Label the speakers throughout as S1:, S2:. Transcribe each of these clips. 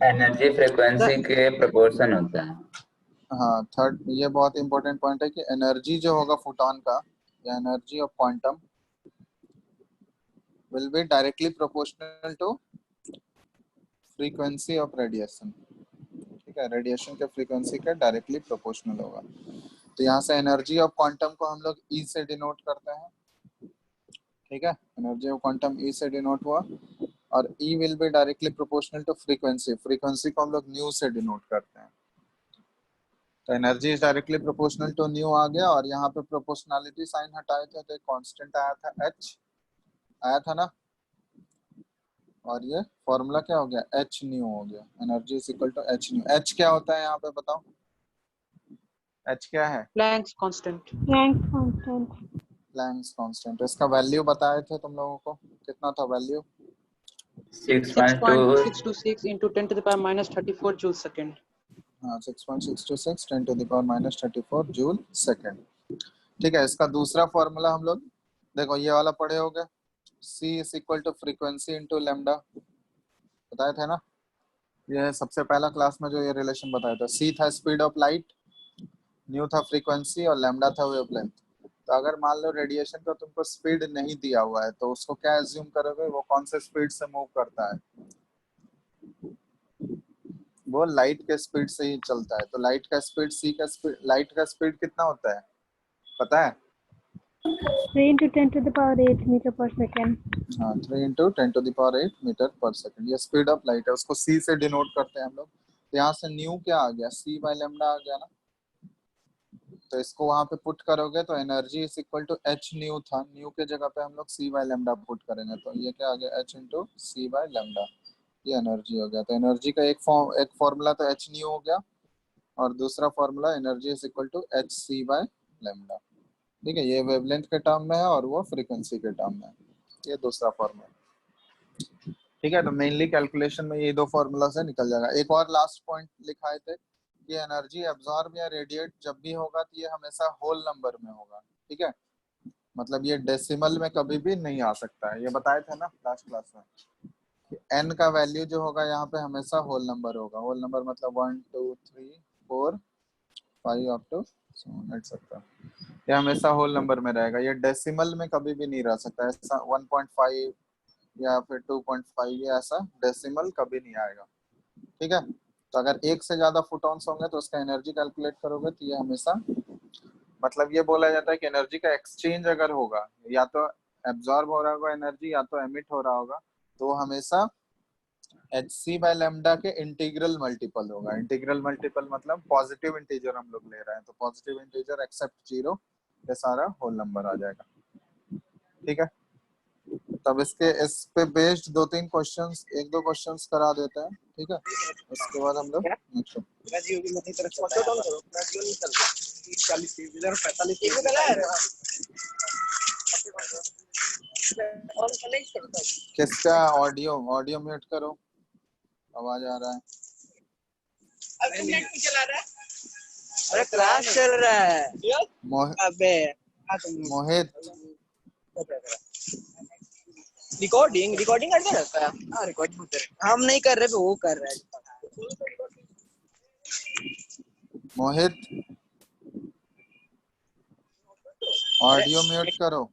S1: Energy frequency के proportion होता है।
S2: हाँ, थर्ड ये बहुत इंपॉर्टेंट पॉइंट है कि एनर्जी जो होगा फोटोन का या energy of quantum will be directly proportional to frequency of radiation. ठीक है, रेडिएशन के फ्रीक्वेंसी का डायरेक्टली प्रोपोर्शनल होगा। तो यहाँ से एनर्जी ऑफ क्वांटम को हम लोग ई से डिनोट करते हैं। ठीक है, एनर्जी ऑफ क्वांटम ई से डिनोट हुआ और e will be directly proportional to frequency. Frequency को हम लोग न्यू से डिनोट करते हैं। तो energy is directly proportional to nu आ गया और यहाँ पे प्रोपोर्शनलिटी साइन हटाए थे तो एक कांस्टेंट आया था एच आया था ना, और ये फॉर्मूला क्या हो गया, एच न्यू हो गया। Energy is equal to H nu. H क्या होता है यहाँ पे बताओ, एच क्या है?
S3: Planck's constant.
S2: Planck's constant. इसका वैल्यू बताए थे तुम लोगों को, कितना था value?
S3: 6.626 into 10 to the power minus 34 joule second।
S2: हाँ, 6.626 10 to the power minus 34 joule second. ठीक है, इसका दूसरा फॉर्मूला हम लोग देखो ये वाला पढ़े होगे, C is equal to frequency into lambda, बताए थे ना। ये सबसे पहला क्लास में जो ये रिलेशन बताया था। C था स्पीड ऑफ लाइट, न्यू था फ्रीक्वेंसी और लेमडा था वेवलेंथ। तो अगर मान लो रेडिएशन का तुमको स्पीड नहीं दिया हुआ है तो उसको क्या एज्यूम करोगे, वो कौन से स्पीड से मूव करता है? वो लाइट के स्पीड से ही चलता है। तो लाइट का स्पीड सी का स्पीड, लाइट का स्पीड कितना होता है पता है?
S4: 3 into 10 to the power 8 meter per second।
S2: हाँ, 3 into 10 to the power 8 metre पर सेकंड। ये स्पीड ऑफ लाइट है, उसको सी से डिनोट करते हैं हम लोग। तो यहाँ से न्यू क्या आ गया, सी बाय लेमडा आ गया ना। तो इसको वहां पे पुट करोगे तो energy is equal to H nu था, न्यू के जगह पे हम लोग सी बाय लेमडा पुट करेंगे तो ये क्या आ गया, H into C by lambda. ये एनर्जी हो गया। तो एनर्जी का एक फॉर्मूला तो एच न्यू हो गया और दूसरा formula energy is equal to H C by lambda. ठीक है, ये वेवलेंथ के टर्म में है और वो फ्रीक्वेंसी के टर्म में है। ये दूसरा फॉर्मूला। ठीक है, तो मेनली कैलकुलेशन में ये दो फॉर्मूला से निकल जाएगा। एक और लास्ट पॉइंट लिखाए थे कि एनर्जी एब्जॉर्ब या रेडिएट जब भी होगा तो ये हमेशा होल नंबर में होगा। ठीक है, मतलब ये डेसिमल में कभी भी नहीं आ सकता है। ये बताए थे ना लास्ट क्लास में कि एन का वैल्यू जो होगा यहाँ पे हमेशा होल नंबर होगा। होल नंबर मतलब 1 2 3 4 5 अप टू एटसेट्रा, ये हमेशा होल नंबर में रहेगा। ये डेसिमल में कभी भी नहीं रह सकता। ऐसा 1.5 या फिर 2.5 ये ऐसा डेसिमल कभी नहीं आएगा। ठीक है, तो अगर एक से ज्यादा फोटॉन्स होंगे तो उसका एनर्जी कैलकुलेट करोगे तो ये हमेशा, मतलब ये बोला जाता है कि एनर्जी का एक्सचेंज अगर होगा, या तो एब्जॉर्ब हो रहा होगा एनर्जी या तो एमिट हो रहा होगा, तो वो हमेशा एच सी बाय लेमडा के इंटीग्रल मल्टीपल होगा। इंटीग्रल मल्टीपल मतलब पॉजिटिव इंटीजर हम लोग ले रहे हैं तो पॉजिटिव इंटीजर एक्सेप्ट जीरो, ये सारा होल नंबर आ जाएगा। ठीक है, तब इस पे बेस्ड दो तीन क्वेश्चंस, एक दो क्वेश्चंस करा देते हैं। ठीक है, उसके बाद हम लोग नेक्स्ट किसका ऑडियो म्यूट करो, आवाज आ रहा है।
S5: अरे क्लास चल रहा है। अबे
S2: मोहित
S5: रिकॉर्डिंग करते रहता है। हाँ, रिकॉर्डिंग होते रहता है। हम नहीं कर रहे पे वो कर रहा है।
S2: मोहित ऑडियो म्यूट करो।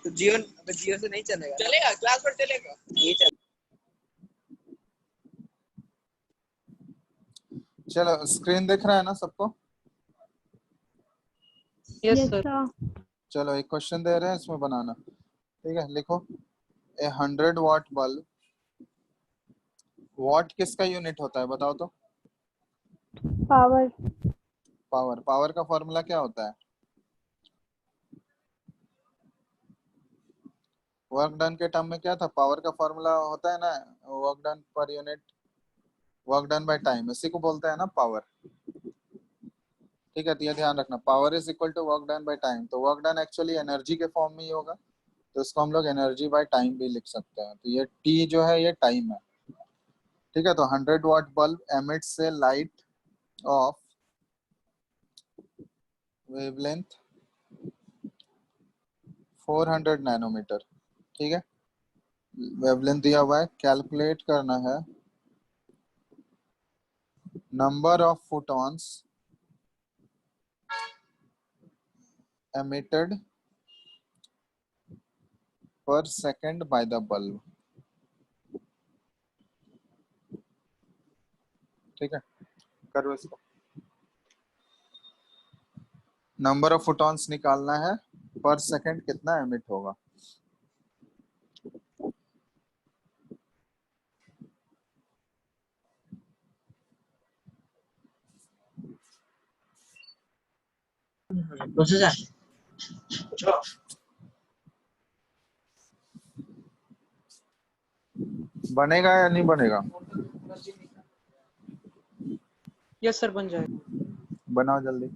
S5: तो जियो से नहीं चलेगा। चलेगा, क्लास पर चलेगा। नहीं चलेगा।
S2: चलो, स्क्रीन दिख रहा है ना सबको?
S3: Yes
S4: Yes
S3: sir.
S4: sir।
S2: चलो एक क्वेश्चन दे रहे हैं, इसमें बनाना। ठीक है, लिखो ए 100 वाट बल्ब, वाट किसका यूनिट होता है बताओ तो?
S4: पावर।
S2: पावर का फॉर्मूला क्या होता है? वर्क डन के टर्म में क्या था? पावर का फॉर्मूला होता है ना, work done per unit, work done by time, इसी को बोलते हैं ना पावर। ठीक है, तो ये ध्यान रखना, power is equal to work done by time. तो वर्क डन एक्चुअली एनर्जी के फॉर्म में ही होगा, तो इसको हम लोग एनर्जी बाय टाइम भी लिख सकते हैं। तो ये टी जो है ये टाइम है। ठीक है, तो 100 वाट बल्ब एमिट्स से लाइट ऑफ वेवलेंथ 400 नैनोमीटर। ठीक है, वेवलेंथ दिया हुआ है, कैलकुलेट करना है number of photons emitted per second by the bulb। ठीक है, करो इसको। नंबर ऑफ फोटॉन्स निकालना है, पर सेकंड कितना एमिट होगा।
S5: प्रोसेसर
S2: बनेगा या नहीं बनेगा?
S3: यस सर, बन जाएगा।
S2: बनाओ जल्दी।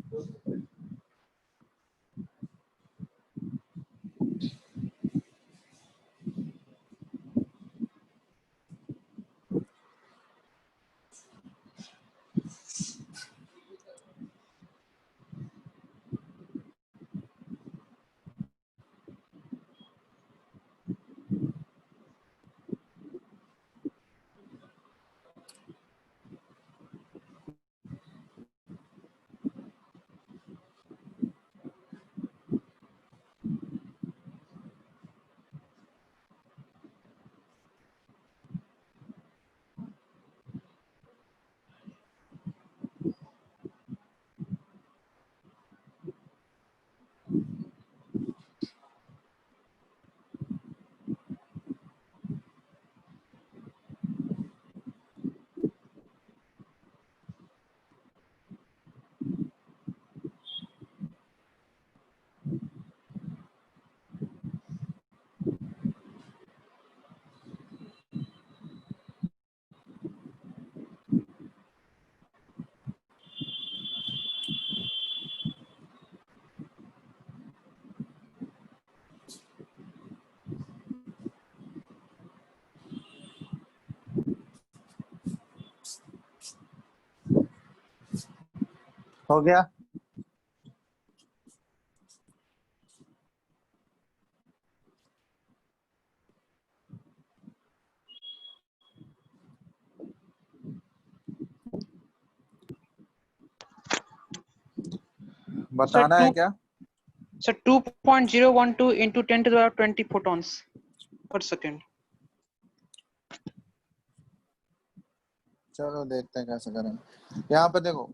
S2: हो गया? बताना है क्या?
S3: Sir 2.012 into 10 to the power 20 photons per second।
S2: चलो देखते हैं कैसे करेंगे। यहाँ पे देखो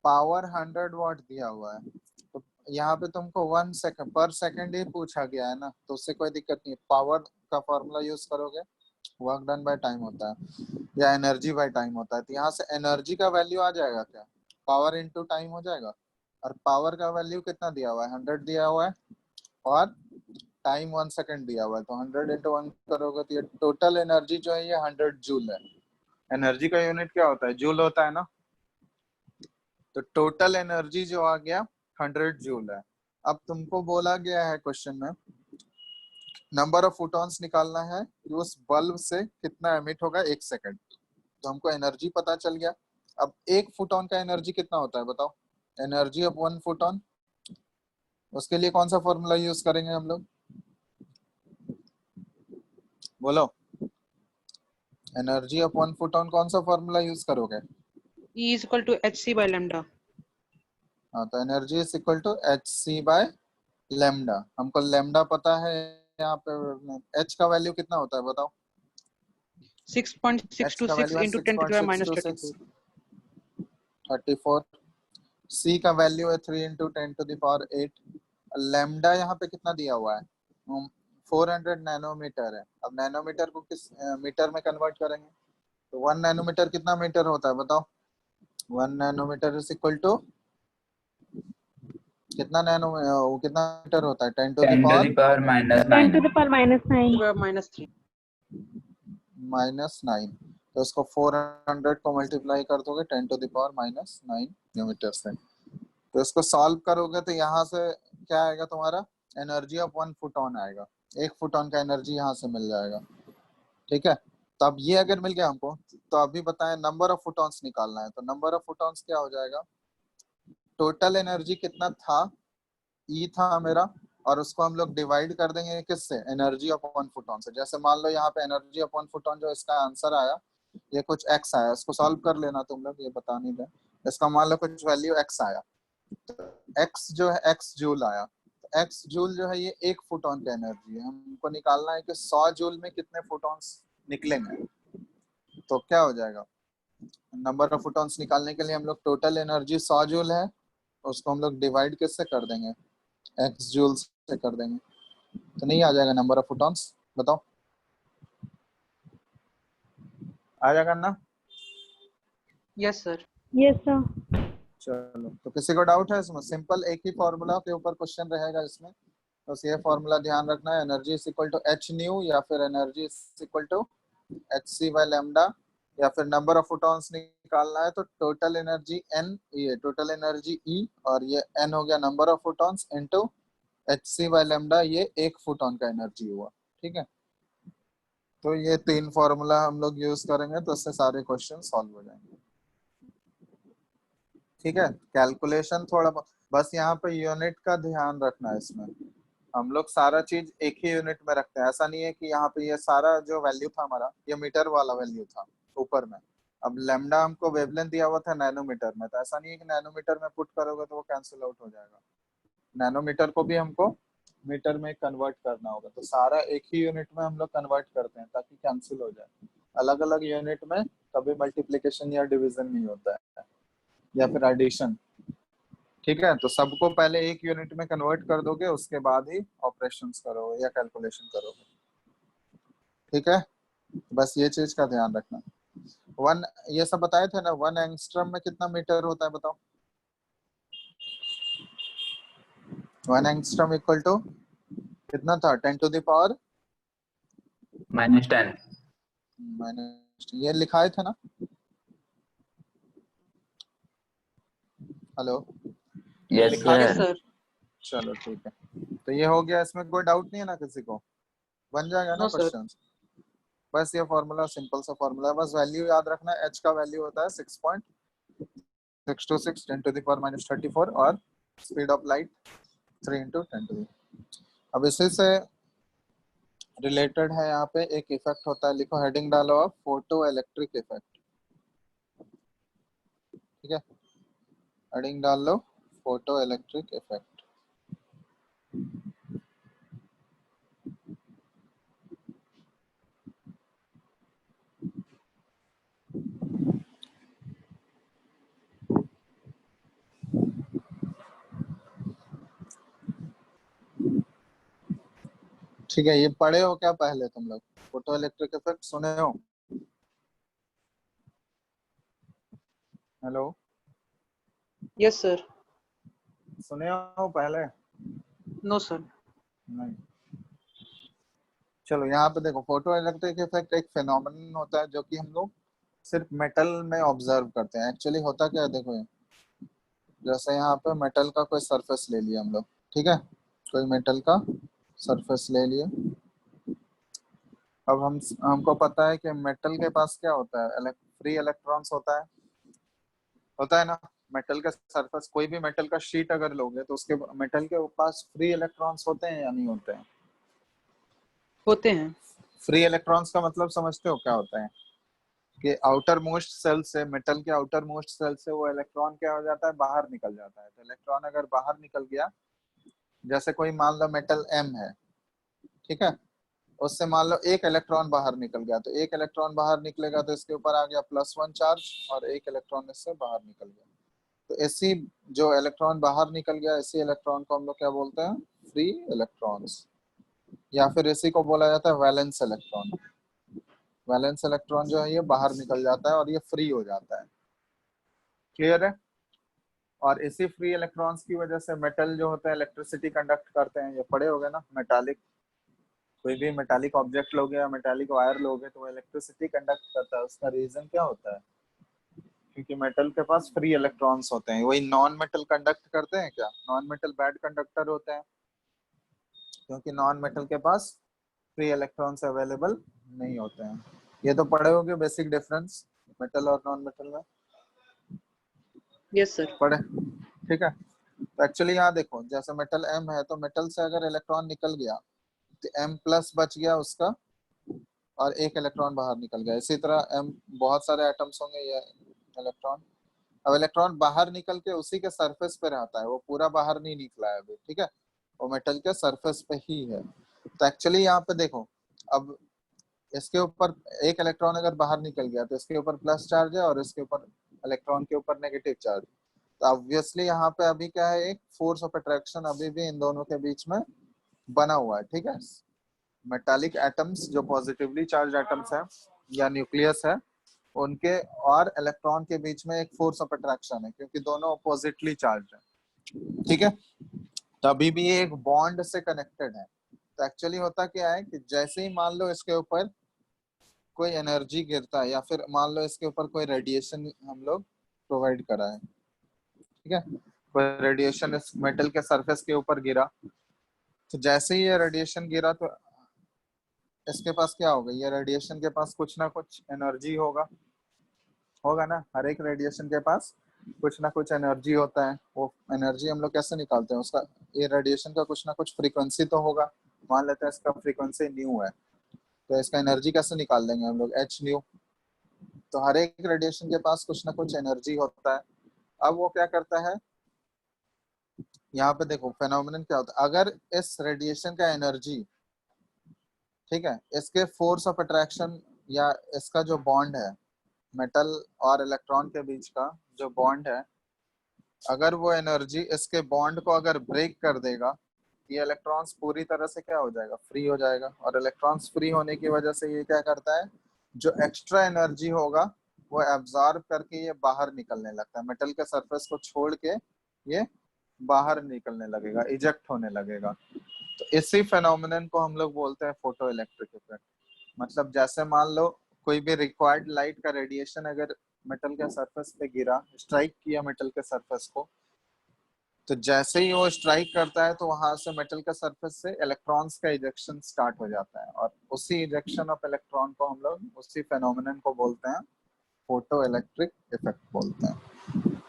S2: पावर 100 वॉट दिया हुआ है, तो यहाँ पे तुमको 1 सेकंड पर सेकंड ही पूछा गया है ना, तो उससे कोई दिक्कत नहीं है। पावर का फॉर्मूला यूज करोगे, वर्क डन बाय टाइम होता है या एनर्जी बाय टाइम होता है, तो यहाँ से एनर्जी का वैल्यू आ जाएगा क्या, पावर इनटू टाइम हो जाएगा। और पावर का वैल्यू कितना दिया हुआ है, 100 दिया हुआ है, और टाइम 1 सेकंड दिया हुआ है, तो 100 इंटू 1 करोगे तो ये टोटल एनर्जी जो है ये 100 जूल है। एनर्जी का यूनिट क्या होता है, जूल होता है ना, तो टोटल एनर्जी जो आ गया 100 जूल है। अब तुमको बोला गया है क्वेश्चन में नंबर ऑफ फोटॉन्स निकालना है कि उस बल्ब से कितना एमिट होगा 1 सेकंड। तो हमको एनर्जी पता चल गया। अब एक फोटॉन का एनर्जी कितना होता है बताओ, एनर्जी ऑफ 1 फोटॉन, उसके लिए कौन सा फॉर्मूला यूज करेंगे हम लोग, बोलो। एनर्जी ऑफ 1 फोटॉन कौन सा फॉर्मूला यूज करोगे?
S3: E is equal to hc by lambda।
S2: हाँ, तो energy is equal to hc by lambda. हमको लैम्डा पता है, यहाँ पे h का वैल्यू कितना होता है बताओ। h का
S3: 6.626
S2: वैल्यू है
S3: into 10 to the power minus
S2: 6.626
S3: 34।
S2: 34। c का वैल्यू है 3 into 10 to the power 8। Lambda यहाँ पे कितना दिया हुआ है, 400 नैनोमीटर है। अब नैनोमीटर को किस मीटर में कन्वर्ट करेंगे, तो 1 नैनोमीटर कितना मीटर होता है बताओ। 1 नैनोमीटर इज इक्वल टू कितना कितना मीटर होता है, 10 to the
S1: 10 to
S2: power
S1: the power minus
S4: 10 to
S1: 9।
S4: the power -9।
S3: -3।
S2: तो उसको 400 को मल्टीप्लाई कर दोगे 10 टू द पावर -9 किलोमीटर से। तो इसको सॉल्व करोगे तो यहाँ से क्या आएगा तुम्हारा, एनर्जी ऑफ 1 फोटॉन आएगा। 1 फोटॉन का एनर्जी यहाँ से मिल जाएगा। ठीक है, तो अब ये अगर मिल गया हमको, तो अभी बताएं नंबर ऑफ फोटॉन्स निकालना है। तो नंबर ऑफ फोटॉन्स क्या हो जाएगा, टोटल एनर्जी कितना था, ई था मेरा, और उसको हम लोग डिवाइड कर देंगे किससे, एनर्जी ऑफ 1 फोटॉन से। जैसे मान लो यहाँ पे एनर्जी ऑफ 1 फोटॉन जो इसका आंसर आया ये कुछ x आया, इसको सॉल्व कर लेना तुम लोग, ये बता नहीं रहे। इसका मान लो कुछ वैल्यू x आया, तो x जो है x जूल आया, तो x जूल जो है ये 1 फोटोन का एनर्जी है। हमको निकालना है कि 100 जूल में कितने फोटॉन्स निकलेंगे। तो क्या हो जाएगा, नंबर ऑफ फोटॉन्स निकालने के लिए हम लोग टोटल एनर्जी 100 जूल है, उसको हम लोग डिवाइड किससे कर देंगे, x जूल से कर देंगे, तो नहीं आ जाएगा नंबर ऑफ फोटॉन्स, बताओ आ जाएगा ना।
S3: Yes sir.
S4: Yes, sir.
S2: चलो, तो किसी को डाउट है इसमें? सिंपल एक ही फॉर्मूला के ऊपर क्वेश्चन रहेगा इसमें, बस ये फॉर्मूला ध्यान रखना है, energy is equal to H nu या फिर energy is equal to H C by lambda, या फिर नंबर ऑफ फोटॉन्स निकालना है तो टोटल एनर्जी एन, ये टोटल एनर्जी ई, और ये एन हो गया number of photons into H C by lambda, ये 1 फोटॉन का एनर्जी हुआ। ठीक है, तो ये 3 फॉर्मूला हम लोग यूज करेंगे तो इससे सारे क्वेश्चन सॉल्व हो जाएंगे। ठीक है, कैलकुलेशन थोड़ा बस यहाँ पे यूनिट का ध्यान रखना है। इसमें हम लोग सारा चीज एक ही यूनिट में रखते हैं, ऐसा नहीं है कि यहाँ पे ये सारा जो वैल्यू था हमारा ये मीटर वाला वैल्यू था ऊपर में, अब लैम्डा हमको वेवलेंथ दिया हुआ था नैनोमीटर में, तो ऐसा नहीं है कि नैनोमीटर में पुट करोगे तो वो कैंसिल आउट हो जाएगा, नैनोमीटर को भी हमको मीटर में कन्वर्ट करना होगा, तो सारा एक ही यूनिट में हम लोग कन्वर्ट करते हैं ताकि कैंसिल हो जाए। अलग अलग यूनिट में कभी मल्टीप्लीकेशन या डिवीजन नहीं होता है या फिर एडिशन। ठीक है, तो सबको पहले एक यूनिट में कन्वर्ट कर दोगे, उसके बाद ही ऑपरेशंस करोगे या कैलकुलेशन करोगे। ठीक है, बस ये चीज का ध्यान रखना। वन, ये सब बताए थे ना, 1 एंगस्ट्रम में कितना मीटर होता है बताओ। 1 एंगस्ट्रम इक्वल टू कितना था, 10 टू द पावर
S1: -10।
S2: माइनस, ये लिखाए थे ना। हेलो,
S1: यस
S2: लिखा
S3: यस
S1: सर।
S3: सर।
S2: चलो ठीक है, तो ये हो गया, इसमें कोई डाउट नहीं है ना किसी को, बन जाएगा ना
S3: नो सर।
S2: क्वेश्चन। बस ये फॉर्मूला सिंपल सा फॉर्मूला है, बस वैल्यू याद रखना है। h का वैल्यू होता है 6.626 10 टू द पावर -34 और स्पीड ऑफ लाइट 3 × 10 टू। अब इसी से रिलेटेड है, यहाँ पे एक इफेक्ट होता है, लिखो हेडिंग डालो आप, फोटो इलेक्ट्रिक इफेक्ट। ठीक है, हेडिंग डाल लो फोटो इलेक्ट्रिक इफेक्ट। ठीक है, ये पढ़े हो क्या पहले तुम लोग, फोटो इलेक्ट्रिक इफेक्ट सुने हो? Hello,
S3: yes sir.
S2: सुने हो पहले?
S3: No sir.
S2: नहीं। चलो, यहाँ पे देखो, फोटो इलेक्ट्रिक इफेक्ट एक फिनोमेनन होता है जो कि हम लोग सिर्फ मेटल में ऑब्जर्व करते हैं। एक्चुअली होता क्या है, देखो ये जैसे यहाँ पे मेटल का कोई सरफेस ले लिया हम लोग, ठीक है, कोई मेटल का सरफेस ले लिया। अब हमको पता है कि मेटल के पास क्या होता है, फ्री इलेक्ट्रॉन्स होता है ना। मेटल का सरफेस, कोई भी मेटल का शीट अगर लोगे तो उसके मेटल के पास फ्री इलेक्ट्रॉन्स होते हैं या नहीं होते हैं?
S3: होते हैं।
S2: फ्री इलेक्ट्रॉन्स का मतलब समझते हो क्या होता है, कि आउटर मोस्ट सेल से, मेटल के आउटर मोस्ट सेल से वो इलेक्ट्रॉन क्या हो जाता है, बाहर निकल जाता है। तो इलेक्ट्रॉन अगर बाहर निकल गया, जैसे कोई मान लो मेटल M है, ठीक है, उससे मान लो एक इलेक्ट्रॉन बाहर निकल गया, तो एक इलेक्ट्रॉन बाहर निकलेगा तो इसके ऊपर आ गया +1 चार्ज, और एक इलेक्ट्रॉन इससे बाहर निकल गया। तो ऐसी जो इलेक्ट्रॉन बाहर निकल गया, इसी इलेक्ट्रॉन को हम लोग क्या बोलते हैं, फ्री इलेक्ट्रॉन्स, या फिर इसी को बोला जाता है वैलेंस इलेक्ट्रॉन। वैलेंस इलेक्ट्रॉन जो है ये बाहर निकल जाता है और ये फ्री हो जाता है। क्लियर है? और इसी फ्री इलेक्ट्रॉन्स की वजह से मेटल जो होता है इलेक्ट्रिसिटी कंडक्ट करते हैं, ये पढ़े होगे ना, मेटालिक, कोई भी मेटालिक ऑब्जेक्ट लोगे या मेटालिक वायर लोगे तो वो इलेक्ट्रिसिटी कंडक्ट करता है। उसका रीजन क्या होता है, क्योंकि मेटल के पास फ्री इलेक्ट्रॉन्स होते हैं। वही नॉन मेटल कंडक्ट करते हैं क्या, नॉन मेटल बैड कंडक्टर होते हैं, क्योंकि नॉन मेटल के पास फ्री इलेक्ट्रॉन्स अवेलेबल नहीं होते हैं। ये तो पढ़े होगे बेसिक डिफरेंस मेटल और नॉन मेटल में,
S3: यस सर।
S2: पढ़े? ठीक है, तो एक्चुअली यहाँ देखो, जैसे मेटल M है, तो मेटल से अगर इलेक्ट्रॉन निकल गया तो M+ बच गया उसका, और एक इलेक्ट्रॉन बाहर निकल गया। इसी तरह बहुत सारे एटम्स होंगे, ये इलेक्ट्रॉन। अब इलेक्ट्रॉन बाहर निकल के उसी के सरफेस पे रहता है, वो पूरा बाहर नहीं निकला है अभी, ठीक है, वो मेटल के सरफेस पे ही है। तो एक्चुअली यहाँ पे देखो, अब इसके ऊपर एक इलेक्ट्रॉन अगर बाहर निकल गया तो इसके ऊपर प्लस चार्ज है और इसके ऊपर इलेक्ट्रॉन के ऊपर नेगेटिव चार्ज। तो ऑब्वियसली यहाँ पे अभी क्या है, एक फोर्स ऑफ अट्रैक्शन अभी भी इन दोनों के बीच में बना हुआ है, ठीक है। मेटालिक एटम्स जो पॉजिटिवली चार्ज एटम्स हैं या न्यूक्लियस है, उनके और इलेक्ट्रॉन के बीच में एक फोर्स ऑफ अट्रैक्शन है, क्योंकि दोनों अपोजिटली चार्ज है, ठीक है। तभी भी ये एक बॉन्ड से कनेक्टेड है। तो एक्चुअली होता क्या है कि जैसे ही मान लो इसके ऊपर कोई एनर्जी गिरता है या फिर मान लो इसके ऊपर कोई रेडिएशन हम लोग प्रोवाइड करा है, ठीक है, कोई रेडिएशन इस मेटल के सरफेस के ऊपर गिरा, तो जैसे ही ये रेडिएशन गिरा तो इसके पास क्या होगा, ये रेडिएशन के पास कुछ ना कुछ एनर्जी होगा ना। हर एक रेडिएशन के पास कुछ ना कुछ एनर्जी होता है। वो एनर्जी हम लोग कैसे निकालते हैं उसका, ये रेडिएशन का कुछ ना कुछ फ्रीक्वेंसी तो होगा। मान लेते हैं इसका फ्रीक्वेंसी न्यू है, तो इसका एनर्जी कैसे निकाल देंगे हम लोग, एच न्यू। तो हर एक रेडिएशन के पास कुछ ना कुछ एनर्जी होता है। अब वो क्या करता है, यहाँ पे देखो फेनोमेनन क्या होता है, अगर इस रेडिएशन का एनर्जी, ठीक है, इसके फोर्स ऑफ अट्रैक्शन या इसका जो बॉन्ड है मेटल और इलेक्ट्रॉन के बीच का जो बॉन्ड है, अगर वो एनर्जी इसके बॉन्ड को अगर ब्रेक कर देगा, ये इलेक्ट्रॉन्स पूरी तरह से क्या हो जाएगा, फ्री हो जाएगा। और इलेक्ट्रॉन्स फ्री होने की वजह से ये क्या करता है, जो एक्स्ट्रा एनर्जी होगा वो एब्जॉर्ब करके ये बाहर निकलने लगता है, मेटल के सरफेस को छोड़ के ये बाहर निकलने लगेगा, इजेक्ट होने लगेगा। तो इसी फेनोमेनन को हम लोग बोलते हैं फोटो इलेक्ट्रिक इफेक्ट। मतलब जैसे मान लो कोई भी रिक्वायर्ड लाइट का रेडिएशन अगर मेटल के सरफेस पे गिरा, स्ट्राइक किया मेटल के सरफेस को, तो जैसे ही वो स्ट्राइक करता है तो वहां से मेटल के सरफेस से इलेक्ट्रॉन्स का इजेक्शन स्टार्ट हो जाता है, और उसी इजेक्शन ऑफ इलेक्ट्रॉन को हम लोग, उसी फेनोमेनन को बोलते हैं फोटो इलेक्ट्रिक इफेक्ट बोलते हैं।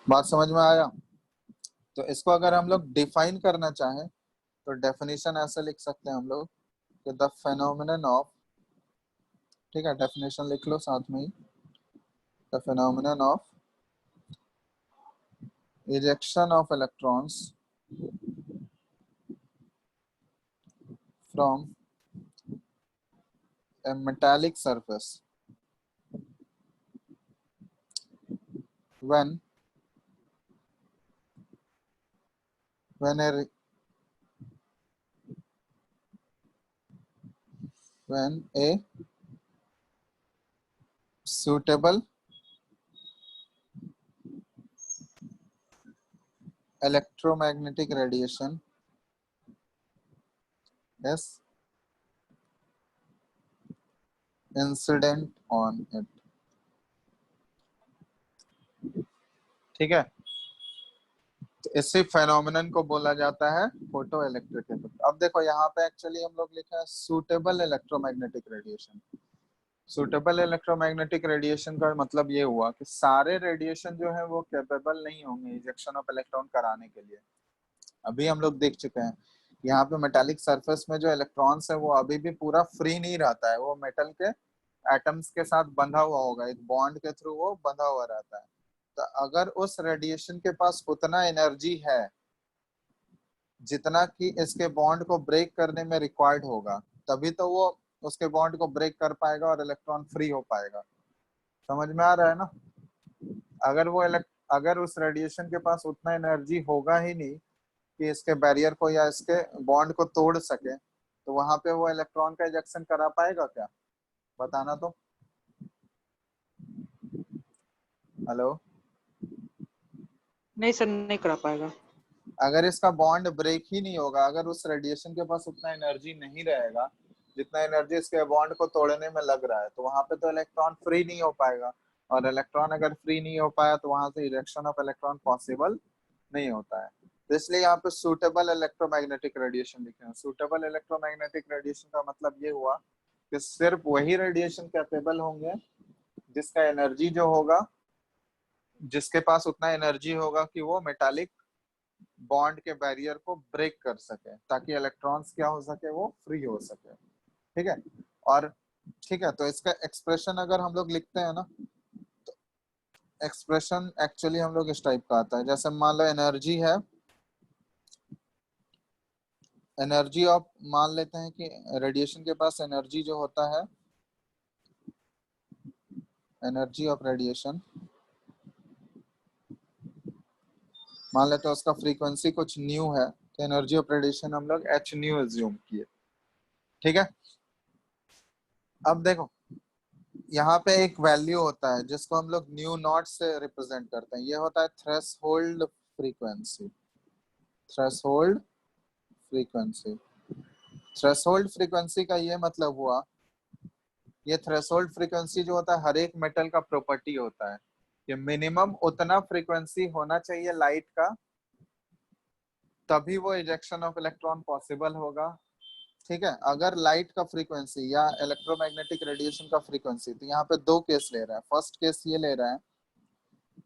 S2: बात समझ में आया? तो इसको अगर हम लोग डिफाइन करना चाहें तो डेफिनेशन ऐसे लिख सकते हैं हम लोग कि द फेनोमेनन ऑफ, ठीक है, डेफिनेशन लिख लो साथ में ही, the phenomenon of ejection of electrons from a metallic surface when a suitable electromagnetic radiation is incident on it, ठीक है। तो इसी फेनोमेनन को बोला जाता है फोटो इलेक्ट्रिक इफेक्ट। अब देखो यहाँ पे एक्चुअली हम लोग लिखा है suitable electromagnetic radiation. Suitable electromagnetic radiation का मतलब ये हुआ कि सारे रेडिएशन जो है वो कैपेबल नहीं होंगे इजेक्शन ऑफ इलेक्ट्रॉन कराने के लिए। अभी हम लोग देख चुके हैं यहाँ पे मेटालिक सरफेस में जो इलेक्ट्रॉन्स है वो अभी भी पूरा फ्री नहीं रहता है, वो मेटल के एटम्स के साथ बंधा हुआ होगा, एक बॉन्ड के थ्रू वो बंधा हुआ रहता है। तो अगर उस रेडिएशन के पास उतना एनर्जी है जितना कि इसके बॉन्ड को ब्रेक करने में रिक्वायर्ड होगा, तभी तो वो उसके बॉन्ड को ब्रेक कर पाएगा और इलेक्ट्रॉन फ्री हो पाएगा। समझ में आ रहा है ना? अगर उस रेडिएशन के पास उतना एनर्जी होगा ही नहीं कि इसके बैरियर को या इसके बॉन्ड को तोड़ सके, तो वहां पे वो इलेक्ट्रॉन का इजेक्शन करा पाएगा क्या, बताना तो। हेलो,
S3: नहीं सर, नहीं करा पाएगा।
S2: अगर इसका बॉन्ड ब्रेक ही नहीं होगा, अगर उस रेडिएशन के पास उतना एनर्जी नहीं रहेगा जितना एनर्जी इसके बॉन्ड को तोड़ने में लग रहा है, तो वहां पे तो इलेक्ट्रॉन फ्री नहीं हो पाएगा, और इलेक्ट्रॉन अगर फ्री नहीं हो पाया तो वहां से इजेक्शन ऑफ इलेक्ट्रॉन पॉसिबल नहीं होता है। तो इसलिए यहाँ पे सूटेबल इलेक्ट्रोमैग्नेटिक रेडिएशन लिखे हैं। सूटेबल इलेक्ट्रोमैग्नेटिक रेडिएशन का मतलब ये हुआ कि सिर्फ वही रेडिएशन कैपेबल होंगे जिसका एनर्जी जो होगा, जिसके पास उतना एनर्जी होगा कि वो मेटालिक बॉन्ड के बैरियर को ब्रेक कर सके, ताकि इलेक्ट्रॉन्स क्या हो सके, वो फ्री हो सके, ठीक है। और ठीक है, तो इसका एक्सप्रेशन अगर हम लोग लिखते हैं ना, तो एक्सप्रेशन एक्चुअली हम लोग इस टाइप का आता है। जैसे मान लो एनर्जी है, एनर्जी ऑफ, मान लेते हैं कि रेडिएशन के पास एनर्जी जो होता है, एनर्जी ऑफ रेडिएशन, मान लेते हैं उसका फ्रीक्वेंसी कुछ न्यू है, तो एनर्जी ऑफ रेडिएशन हम लोग एच न्यू एज्यूम किए। ठीक है, अब देखो यहाँ पे एक वैल्यू होता है जिसको हम लोग न्यू नॉट से रिप्रेजेंट करते हैं, ये होता है threshold frequency. Threshold frequency, threshold frequency का ये मतलब हुआ, ये थ्रेशोल्ड फ्रीक्वेंसी जो होता है हर एक मेटल का प्रॉपर्टी होता है कि मिनिमम उतना फ्रीक्वेंसी होना चाहिए लाइट का, तभी वो इजेक्शन ऑफ इलेक्ट्रॉन पॉसिबल होगा। ठीक है, अगर लाइट का फ्रीक्वेंसी या इलेक्ट्रोमैग्नेटिक रेडिएशन का फ्रीक्वेंसी, तो यहाँ पे दो केस ले रहा है। फर्स्ट केस ये ले रहा है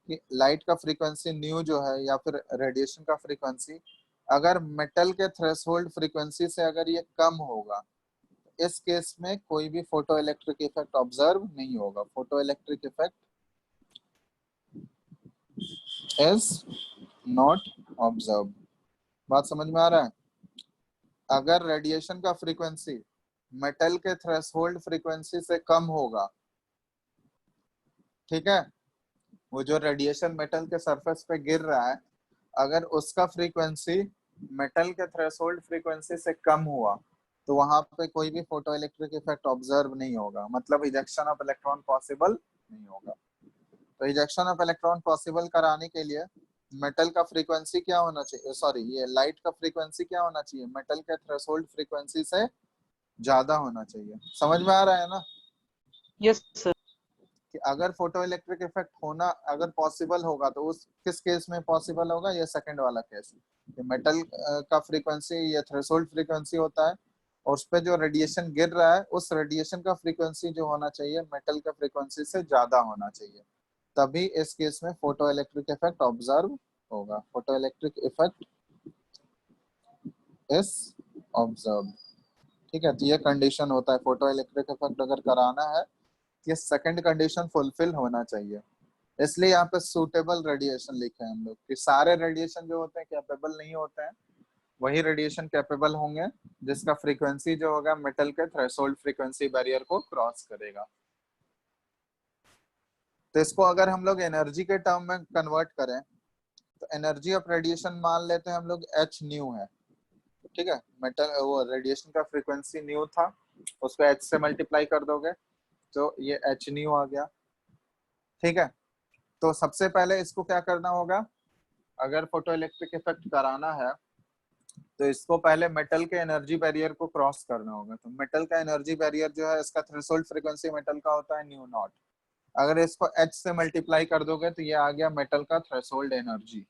S2: कि लाइट का फ्रीक्वेंसी न्यू जो है या फिर रेडिएशन का फ्रीक्वेंसी अगर मेटल के थ्रेशोल्ड फ्रीक्वेंसी से अगर ये कम होगा, इस केस में कोई भी फोटो इलेक्ट्रिक इफेक्ट ऑब्जर्व नहीं होगा। Photo electric effect is not observe. बात समझ में आ रहा है? अगर रेडिएशन का फ्रीक्वेंसी मेटल के थ्रेशोल्ड फ्रीक्वेंसी से कम होगा, ठीक है, वो जो रेडिएशन मेटल के सरफेस पे गिर रहा है, अगर उसका फ्रीक्वेंसी मेटल के थ्रेशोल्ड फ्रीक्वेंसी से कम हुआ, तो वहां पे कोई भी फोटो इलेक्ट्रिक इफेक्ट ऑब्जर्व नहीं होगा, मतलब इजेक्शन ऑफ इलेक्ट्रॉन पॉसिबल नहीं होगा। तो इजेक्शन ऑफ इलेक्ट्रॉन पॉसिबल कराने के लिए मेटल का फ्रीक्वेंसी क्या होना चाहिए, सॉरी ये लाइट का फ्रीक्वेंसी क्या होना चाहिए, मेटल के थ्रेशोल्ड फ्रीक्वेंसी से ज्यादा होना चाहिए। समझ में आ रहा है ना
S3: यस सर।
S2: कि अगर फोटो इलेक्ट्रिक इफेक्ट होना अगर पॉसिबल होगा, तो उस किस केस में पॉसिबल होगा, ये सेकंड वाला केस। मेटल का फ्रीक्वेंसी ये थ्रेशोल्ड फ्रीक्वेंसी होता है, और उस पर जो रेडिएशन गिर रहा है, उस रेडिएशन का फ्रीक्वेंसी जो होना चाहिए मेटल के फ्रीक्वेंसी से ज्यादा होना चाहिए, तभी इस केस में फोटो इलेक्ट्रिक इफेक्ट ऑब्जर्व होगा। Photo electric effect is observe. ठीक है, तो ये कंडीशन होता है। फोटो इलेक्ट्रिक इफेक्ट अगर कराना है, ये सेकंड कंडीशन फुलफिल होना चाहिए। इसलिए यहाँ पे सूटेबल रेडिएशन लिखे हैं हम लोग कि सारे रेडिएशन जो होते हैं कैपेबल नहीं होते हैं, वही रेडिएशन कैपेबल होंगे जिसका फ्रीक्वेंसी जो होगा मेटल के थ्रेशोल्ड फ्रीक्वेंसी बैरियर को क्रॉस करेगा। तो इसको अगर हम लोग एनर्जी के टर्म में कन्वर्ट करें, तो एनर्जी ऑफ रेडिएशन मान लेते हैं हम लोग एच न्यू है। ठीक है, मेटल वो रेडिएशन का फ्रीक्वेंसी न्यू था, उसको एच से मल्टीप्लाई कर दोगे तो ये एच न्यू आ गया। ठीक है, तो सबसे पहले इसको क्या करना होगा, अगर फोटो इलेक्ट्रिक इफेक्ट कराना है तो इसको पहले मेटल के एनर्जी बैरियर को क्रॉस करना होगा। तो मेटल का एनर्जी बैरियर जो है, इसका थ्रेशोल्ड फ्रीक्वेंसी मेटल का होता है न्यू नॉट। अगर इसको एच से मल्टीप्लाई कर दोगे तो ये आ गया मेटल का थ्रेशोल्ड एनर्जी।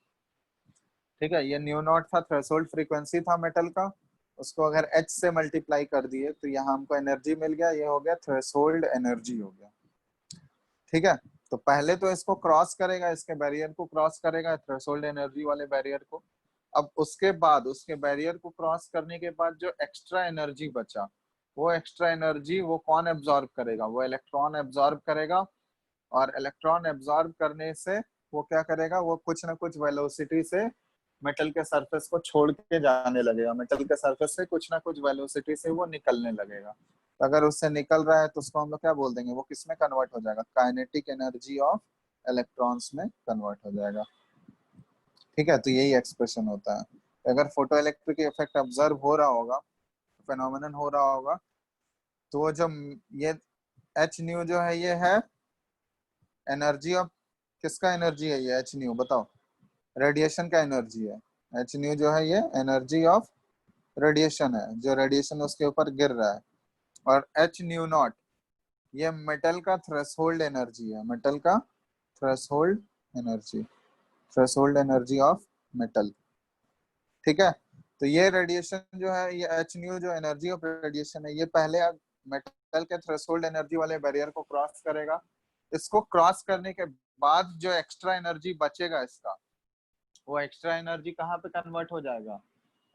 S2: ठीक है, ये न्यू नॉट था, थ्रेशोल्ड फ्रीक्वेंसी था मेटल का, उसको अगर एच से मल्टीप्लाई कर दिए तो यहाँ हमको एनर्जी मिल गया, ये हो गया थ्रेशोल्ड एनर्जी हो गया। ठीक है, तो पहले तो इसको क्रॉस करेगा, इसके बैरियर को क्रॉस करेगा, थ्रेशोल्ड एनर्जी वाले बैरियर को। अब उसके बाद उसके बैरियर को क्रॉस करने के बाद जो एक्स्ट्रा एनर्जी बचा, वो एक्स्ट्रा एनर्जी वो कौन एब्जॉर्ब करेगा, वो इलेक्ट्रॉन एब्जॉर्ब करेगा। और इलेक्ट्रॉन एब्जॉर्ब करने से वो क्या करेगा, वो कुछ ना कुछ वेलोसिटी से मेटल के सरफेस को छोड़ के जाने लगेगा, मेटल के सरफेस से कुछ ना कुछ वेलोसिटी से वो निकलने लगेगा। तो अगर उससे निकल रहा है तो उसको हम लोग क्या बोल देंगे, वो किस में कन्वर्ट हो जाएगा, काइनेटिक एनर्जी ऑफ इलेक्ट्रॉन्स में कन्वर्ट हो जाएगा। ठीक है, तो यही एक्सप्रेशन होता है। अगर फोटो इलेक्ट्रिक इफेक्ट ऑब्जर्व हो रहा होगा, फेनोमेनन हो रहा होगा, तो वो जो ये एच न्यू जो है, ये है एनर्जी ऑफ, किसका एनर्जी है ये एच न्यू, बताओ, रेडिएशन का एनर्जी है। एच न्यू जो है ये एनर्जी ऑफ रेडिएशन है, जो रेडिएशन उसके ऊपर गिर रहा है। और एच न्यू नॉट ये मेटल का थ्रेशोल्ड एनर्जी है, मेटल का threshold energy, threshold energy of metal. ठीक है, तो ये रेडिएशन जो है, ये एच न्यू जो एनर्जी ऑफ रेडिएशन है, ये पहले मेटल के थ्रेशोल्ड एनर्जी वाले बैरियर को क्रॉस करेगा। इसको क्रॉस करने के बाद जो एक्स्ट्रा एनर्जी बचेगा इसका, वो एक्स्ट्रा एनर्जी कहाँ पे कन्वर्ट हो जाएगा,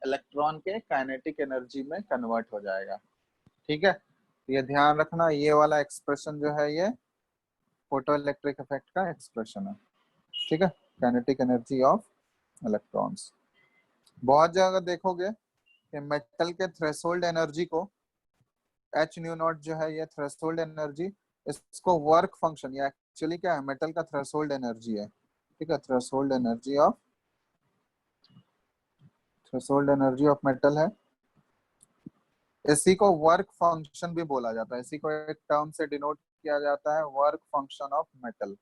S2: इलेक्ट्रॉन के काइनेटिक एनर्जी में कन्वर्ट हो जाएगा। ठीक है, ये ध्यान रखना, ये वाला एक्सप्रेशन जो है ये फोटो इलेक्ट्रिक इफेक्ट का एक्सप्रेशन है, ठीक है, काइनेटिक एनर्जी ऑफ इलेक्ट्रॉन्स। बहुत जगह देखोगे कि मेटल के थ्रेशोल्ड एनर्जी को एच न्यू नॉट जो है ये थ्रेशोल्ड एनर्जी, इसको वर्क फंक्शन, ये एक्चुअली क्या है, मेटल का थ्रेशोल्ड एनर्जी है, ठीक है, थ्रेशोल्ड एनर्जी ऑफ मेटल है। इसी को वर्क फंक्शन भी बोला जाता है, इसी को एक टर्म से डिनोट किया जाता है, वर्क फंक्शन ऑफ मेटल,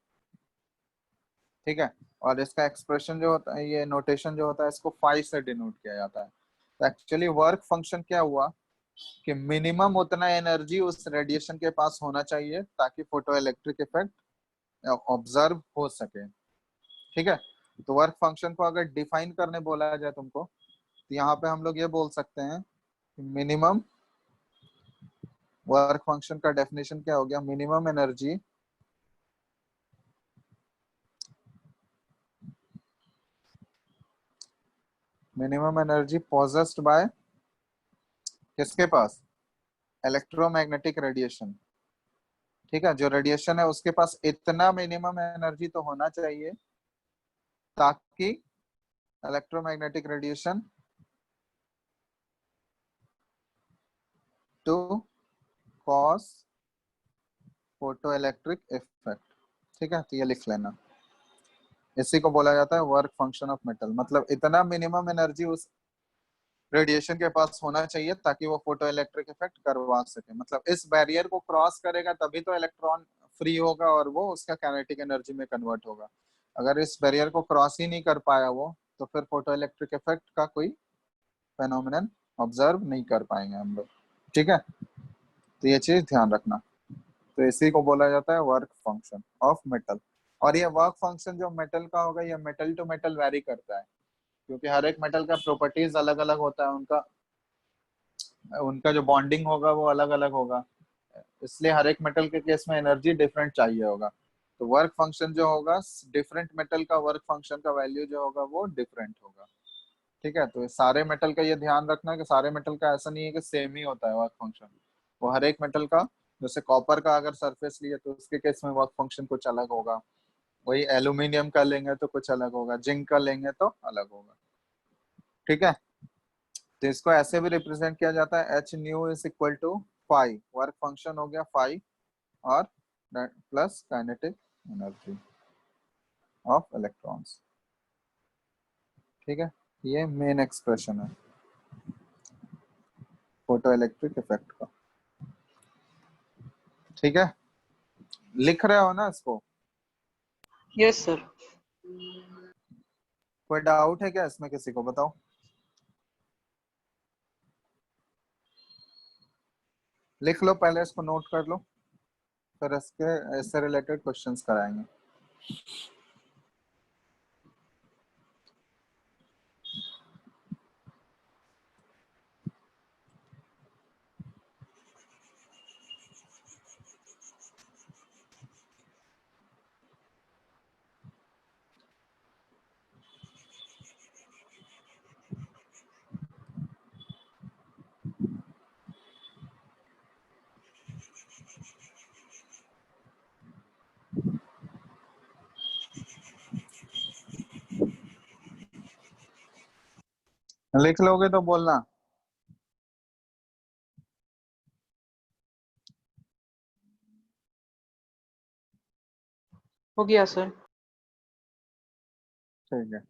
S2: ठीक है। और इसका एक्सप्रेशन जो होता है, ये नोटेशन जो होता है, इसको फाई से डिनोट किया जाता है। तो एक्चुअली वर्क फंक्शन क्या हुआ कि मिनिमम उतना एनर्जी उस रेडिएशन के पास होना चाहिए ताकि फोटो इलेक्ट्रिक इफेक्ट ऑब्जर्व हो सके, ठीक है। तो वर्क फंक्शन को अगर डिफाइन करने बोला जाए तुमको, तो यहाँ पे हम लोग ये बोल सकते हैं कि मिनिमम वर्क फंक्शन का डेफिनेशन क्या हो गया, मिनिमम एनर्जी पॉजेस्ड बाय किसके पास, इलेक्ट्रोमैग्नेटिक रेडिएशन, ठीक है। जो रेडिएशन है उसके पास इतना मिनिमम एनर्जी तो होना चाहिए ताकि electromagnetic radiation to cause photo electric effect, ठीक है। तो ये लिख लेना, इसी को बोला जाता है वर्क फंक्शन ऑफ मेटल, मतलब इतना मिनिमम एनर्जी उस रेडिएशन के पास होना चाहिए ताकि वो फोटो इलेक्ट्रिक इफेक्ट करवा सके, मतलब इस बैरियर को क्रॉस करेगा तभी तो इलेक्ट्रॉन फ्री होगा और वो उसका काइनेटिक एनर्जी में कन्वर्ट होगा। अगर इस बैरियर को क्रॉस ही नहीं कर पाया वो, तो फिर फोटो इलेक्ट्रिक इफेक्ट का कोई फेनोमेनन ऑब्जर्व नहीं कर पाएंगे हम लोग, ठीक है। तो ये चीज ध्यान रखना। तो इसी को बोला जाता है वर्क फंक्शन ऑफ मेटल। और ये वर्क फंक्शन जो मेटल का होगा, ये मेटल टू मेटल वेरी करता है, क्योंकि हर एक मेटल का प्रॉपर्टीज अलग अलग होता है, उनका उनका जो बॉन्डिंग होगा वो अलग अलग होगा, इसलिए हर एक मेटल के केस में एनर्जी डिफरेंट चाहिए होगा। तो वर्क फंक्शन जो होगा, डिफरेंट मेटल का वर्क फंक्शन का वैल्यू जो होगा वो डिफरेंट होगा, ठीक है। तो सारे मेटल का ये ध्यान रखना कि सारे मेटल का ऐसा नहीं है कि सेम ही होता है वर्क फंक्शन, वो हर एक मेटल का, जैसे कॉपर का अगर सरफेस लिए तो उसके केस में वर्क फंक्शन कुछ अलग होगा, वही एल्यूमिनियम का लेंगे तो कुछ अलग होगा, जिंक का लेंगे तो अलग होगा, ठीक है। तो इसको ऐसे भी रिप्रेजेंट किया जाता है, H nu is equal to phi, work function हो गया फाई और plus kinetic energy of electrons, ठीक है। ये मेन एक्सप्रेशन है फोटो इलेक्ट्रिक इफेक्ट का, ठीक है। लिख रहे हो ना इसको,
S3: यस सर।
S2: कोई डाउट है क्या इसमें, किसी को बताओ। लिख लो पहले, इसको नोट कर लो, फिर इससे रिलेटेड क्वेश्चंस कराएंगे। लिख लोगे तो बोलना।
S3: हो गया सर।
S2: ठीक है,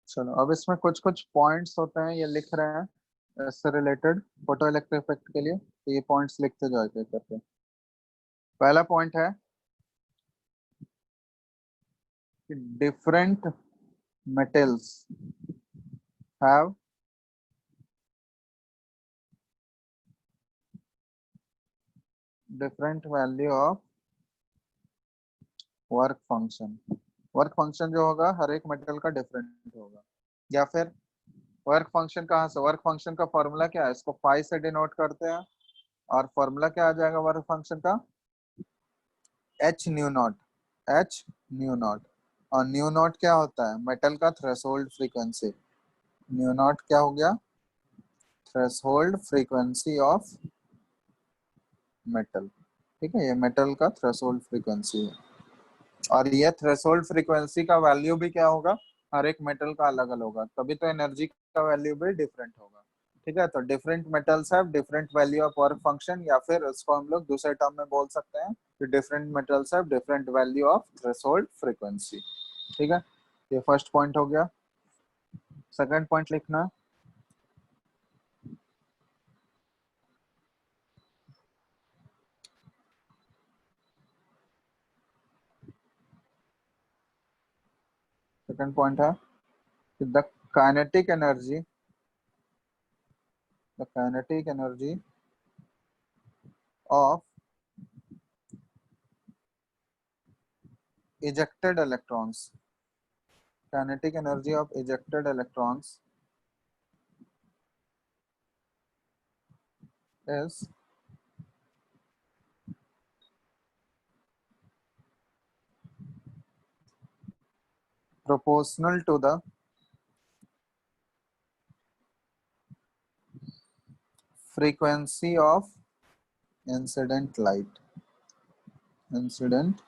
S2: चलो अब इसमें कुछ कुछ पॉइंट्स होते हैं, ये लिख रहे हैं इससे रिलेटेड फोटो इलेक्ट्रिक इफेक्ट के लिए, तो ये पॉइंट्स लिखते जाओ एक करके। पहला पॉइंट है कि different metals have different value of work function. Work function जो होगा हर एक मेटल का डिफरेंट होगा, या फिर वर्क फंक्शन कहाँ से, वर्क फंक्शन का फॉर्मूला क्या है, इसको फाई से डिनोट करते हैं, और फॉर्मूला क्या आ जाएगा वर्क फंक्शन का, H nu not, H nu not. और न्यू नॉट क्या होता है, मेटल का थ्रेशोल्ड फ्रीक्वेंसी, न्यू नॉट क्या हो गया, थ्रेशोल्ड फ्रीक्वेंसी ऑफ मेटल। ठीक है, ये मेटल का थ्रेशोल्ड फ्रीक्वेंसी है, और ये थ्रेशोल्ड फ्रीक्वेंसी का वैल्यू भी क्या होगा, हर एक मेटल का अलग अलग होगा, तभी तो एनर्जी का वैल्यू भी डिफरेंट होगा। ठीक है, तो different metals have different value of work function, या फिर इसको हम लोग दूसरे टर्म में बोल सकते हैं कि different metals have different value of threshold frequency. ठीक है, ये फर्स्ट पॉइंट हो गया। सेकंड पॉइंट लिखना, सेकंड पॉइंट है the kinetic energy, the kinetic energy of ejected electrons, kinetic energy of ejected electrons is proportional to the frequency of incident light, incident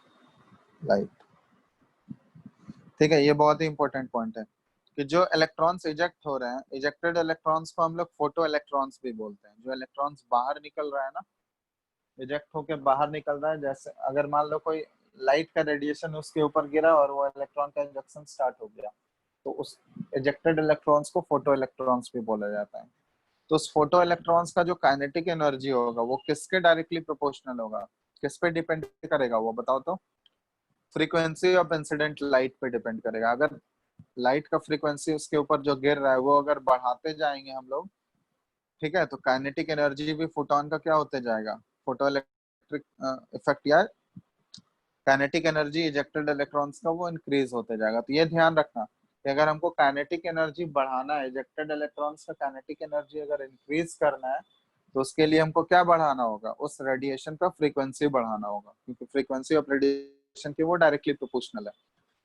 S2: light। ठीक है, ये बहुत ही इंपॉर्टेंट पॉइंट है कि जो इलेक्ट्रॉन्स इजेक्ट हो रहे हैं, इजेक्टेड इलेक्ट्रॉन्स को हम लोग फोटो इलेक्ट्रॉन्स भी बोलते हैं। जो इलेक्ट्रॉन्स बाहर निकल रहा है ना, इजेक्ट होके बाहर निकल रहा है, जैसे अगर मान लो कोई लाइट का रेडिएशन उसके ऊपर गिरा और वो इलेक्ट्रॉन का इंजेक्शन स्टार्ट हो गया, तो उस इजेक्टेड इलेक्ट्रॉन्स को फोटो इलेक्ट्रॉन्स भी बोला जाता है। तो उस फोटो इलेक्ट्रॉन्स का जो काइनेटिक एनर्जी होगा वो किसके डायरेक्टली प्रोपोर्शनल होगा, किस पे डिपेंड करेगा वो बताओ तो? फ्रीक्वेंसी ऑफ इंसिडेंट लाइट पे डिपेंड करेगा। अगर लाइट का फ्रीक्वेंसी उसके ऊपर जो गिर रहा है वो अगर बढ़ाते जाएंगे हम लोग, ठीक है, तो काइनेटिक एनर्जी भी फोटोन का क्या होते जाएगा, फोटो इलेक्ट्रिक इफेक्ट या काइनेटिक एनर्जी इजेक्टेड इलेक्ट्रॉन्स का वो इंक्रीज होते जाएगा। तो ये ध्यान रखना कि अगर हमको काइनेटिक एनर्जी बढ़ाना है, इजेक्टेड इलेक्ट्रॉन्स का काइनेटिक एनर्जी अगर इंक्रीज करना है, तो उसके लिए हमको क्या बढ़ाना होगा, उस रेडिएशन का फ्रीक्वेंसी बढ़ाना होगा, क्योंकि फ्रीक्वेंसी ऑफ रेडिएशन की वो डायरेक्टली प्रोपोर्शनल है।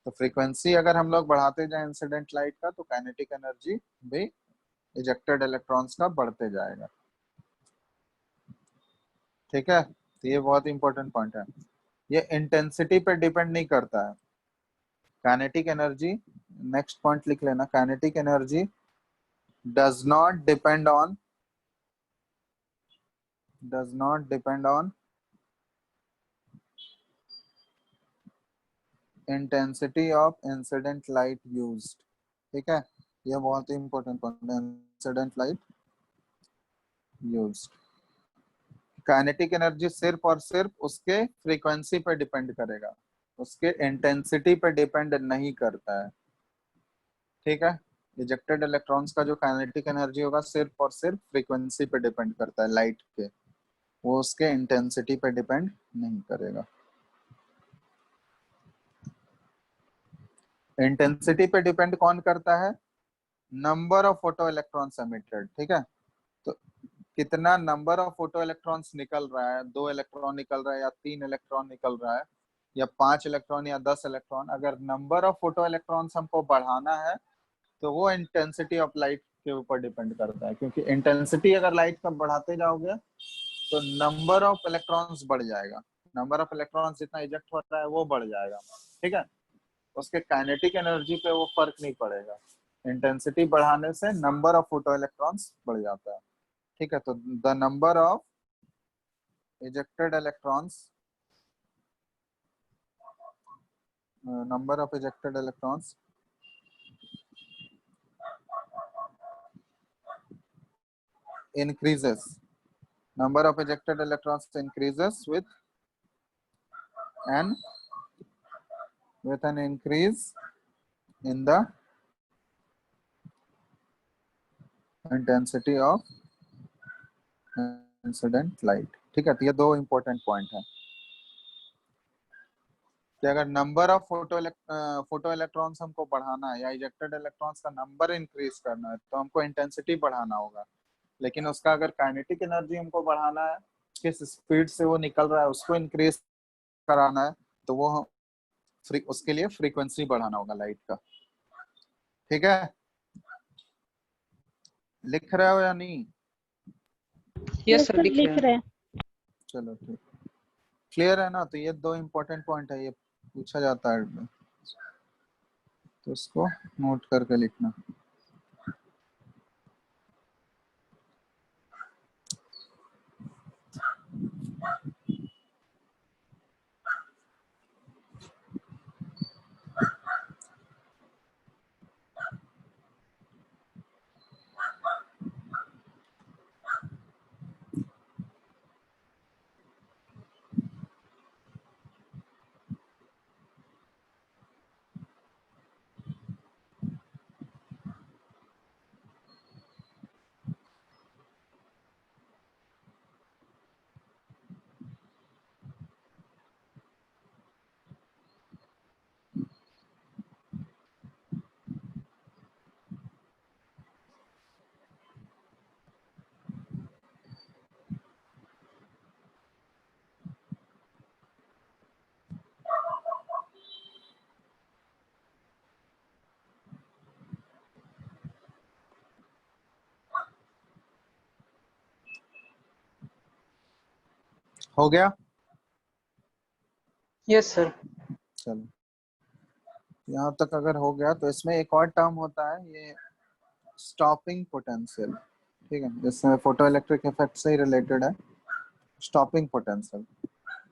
S2: तो फ्रीक्वेंसी अगर हम लोग बढ़ाते जाए इंसिडेंट लाइट का, तो काइनेटिक एनर्जी भी इजेक्टेड इलेक्ट्रॉन्स का बढ़ते जाएगा। ठीक है, तो ये बहुत इंपॉर्टेंट पॉइंट है। ये इंटेंसिटी पे डिपेंड नहीं करता है काइनेटिक एनर्जी। नेक्स्ट पॉइंट लिख लेना, kinetic energy does not depend on intensity of incident light used। ठीक है, ये बहुत ही इंपॉर्टेंट पॉइंट है, incident light used. Kinetic energy सिर्फ और सिर्फ उसके फ्रीक्वेंसी पे डिपेंड करेगा, उसके इंटेंसिटी पे डिपेंड नहीं करता है। ठीक है, इजेक्टेड इलेक्ट्रॉन्स का जो काइनेटिक एनर्जी होगा सिर्फ और सिर्फ फ्रीक्वेंसी पे डिपेंड करता है लाइट के, वो उसके इंटेंसिटी पे डिपेंड नहीं करेगा। इंटेंसिटी पे डिपेंड कौन करता है, number of photo electrons emitted. ठीक है, तो कितना नंबर ऑफ फोटो इलेक्ट्रॉन्स निकल रहा है, 2 इलेक्ट्रॉन निकल रहा है या 3 इलेक्ट्रॉन निकल रहा है या 5 इलेक्ट्रॉन या 10 इलेक्ट्रॉन, अगर नंबर ऑफ फोटो इलेक्ट्रॉन्स हमको बढ़ाना है तो वो इंटेंसिटी ऑफ लाइट के ऊपर डिपेंड करता है, क्योंकि इंटेंसिटी अगर लाइट का बढ़ाते जाओगे तो नंबर ऑफ इलेक्ट्रॉन्स बढ़ जाएगा, नंबर ऑफ इलेक्ट्रॉन्स जितना इजेक्ट हो रहा है वो बढ़ जाएगा। ठीक है, उसके काइनेटिक एनर्जी पे वो फर्क नहीं पड़ेगा, इंटेंसिटी बढ़ाने से नंबर ऑफ फोटो इलेक्ट्रॉन्स बढ़ जाता है। ठीक है, तो the number of ejected electrons, increases, number of ejected electrons increases with an increase in the intensity of incident light। ठीक है, तो ये 2 इंपॉर्टेंट पॉइंट है कि अगर नंबर ऑफ फोटो इलेक्ट्रॉन्स हमको बढ़ाना है या इजेक्टेड इलेक्ट्रॉन्स का नंबर इंक्रीज करना है तो हमको इंटेंसिटी बढ़ाना होगा, लेकिन उसका अगर काइनेटिक एनर्जी हमको बढ़ाना है, किस स्पीड से वो निकल रहा है उसको इंक्रीज कराना है, तो वो उसके लिए फ्रीक्वेंसी बढ़ाना होगा लाइट का। ठीक है, लिख रहे हो या नहीं?
S3: यस सर,
S4: सर
S3: लिख
S4: लिख
S3: रहे हैं।
S4: रहे हैं।
S2: चलो ठीक, क्लियर है ना? तो ये दो इंपॉर्टेंट पॉइंट है, ये पूछा जाता है में, तो इसको नोट करके लिखना। हो गया?
S3: Yes sir.
S2: चलो, यहाँ तक अगर हो गया तो इसमें एक और टर्म होता है, ये स्टॉपिंग पोटेंशियल। ठीक है, जिसमें फोटो इलेक्ट्रिक इफेक्ट से ही रिलेटेड है। स्टॉपिंग पोटेंशियल,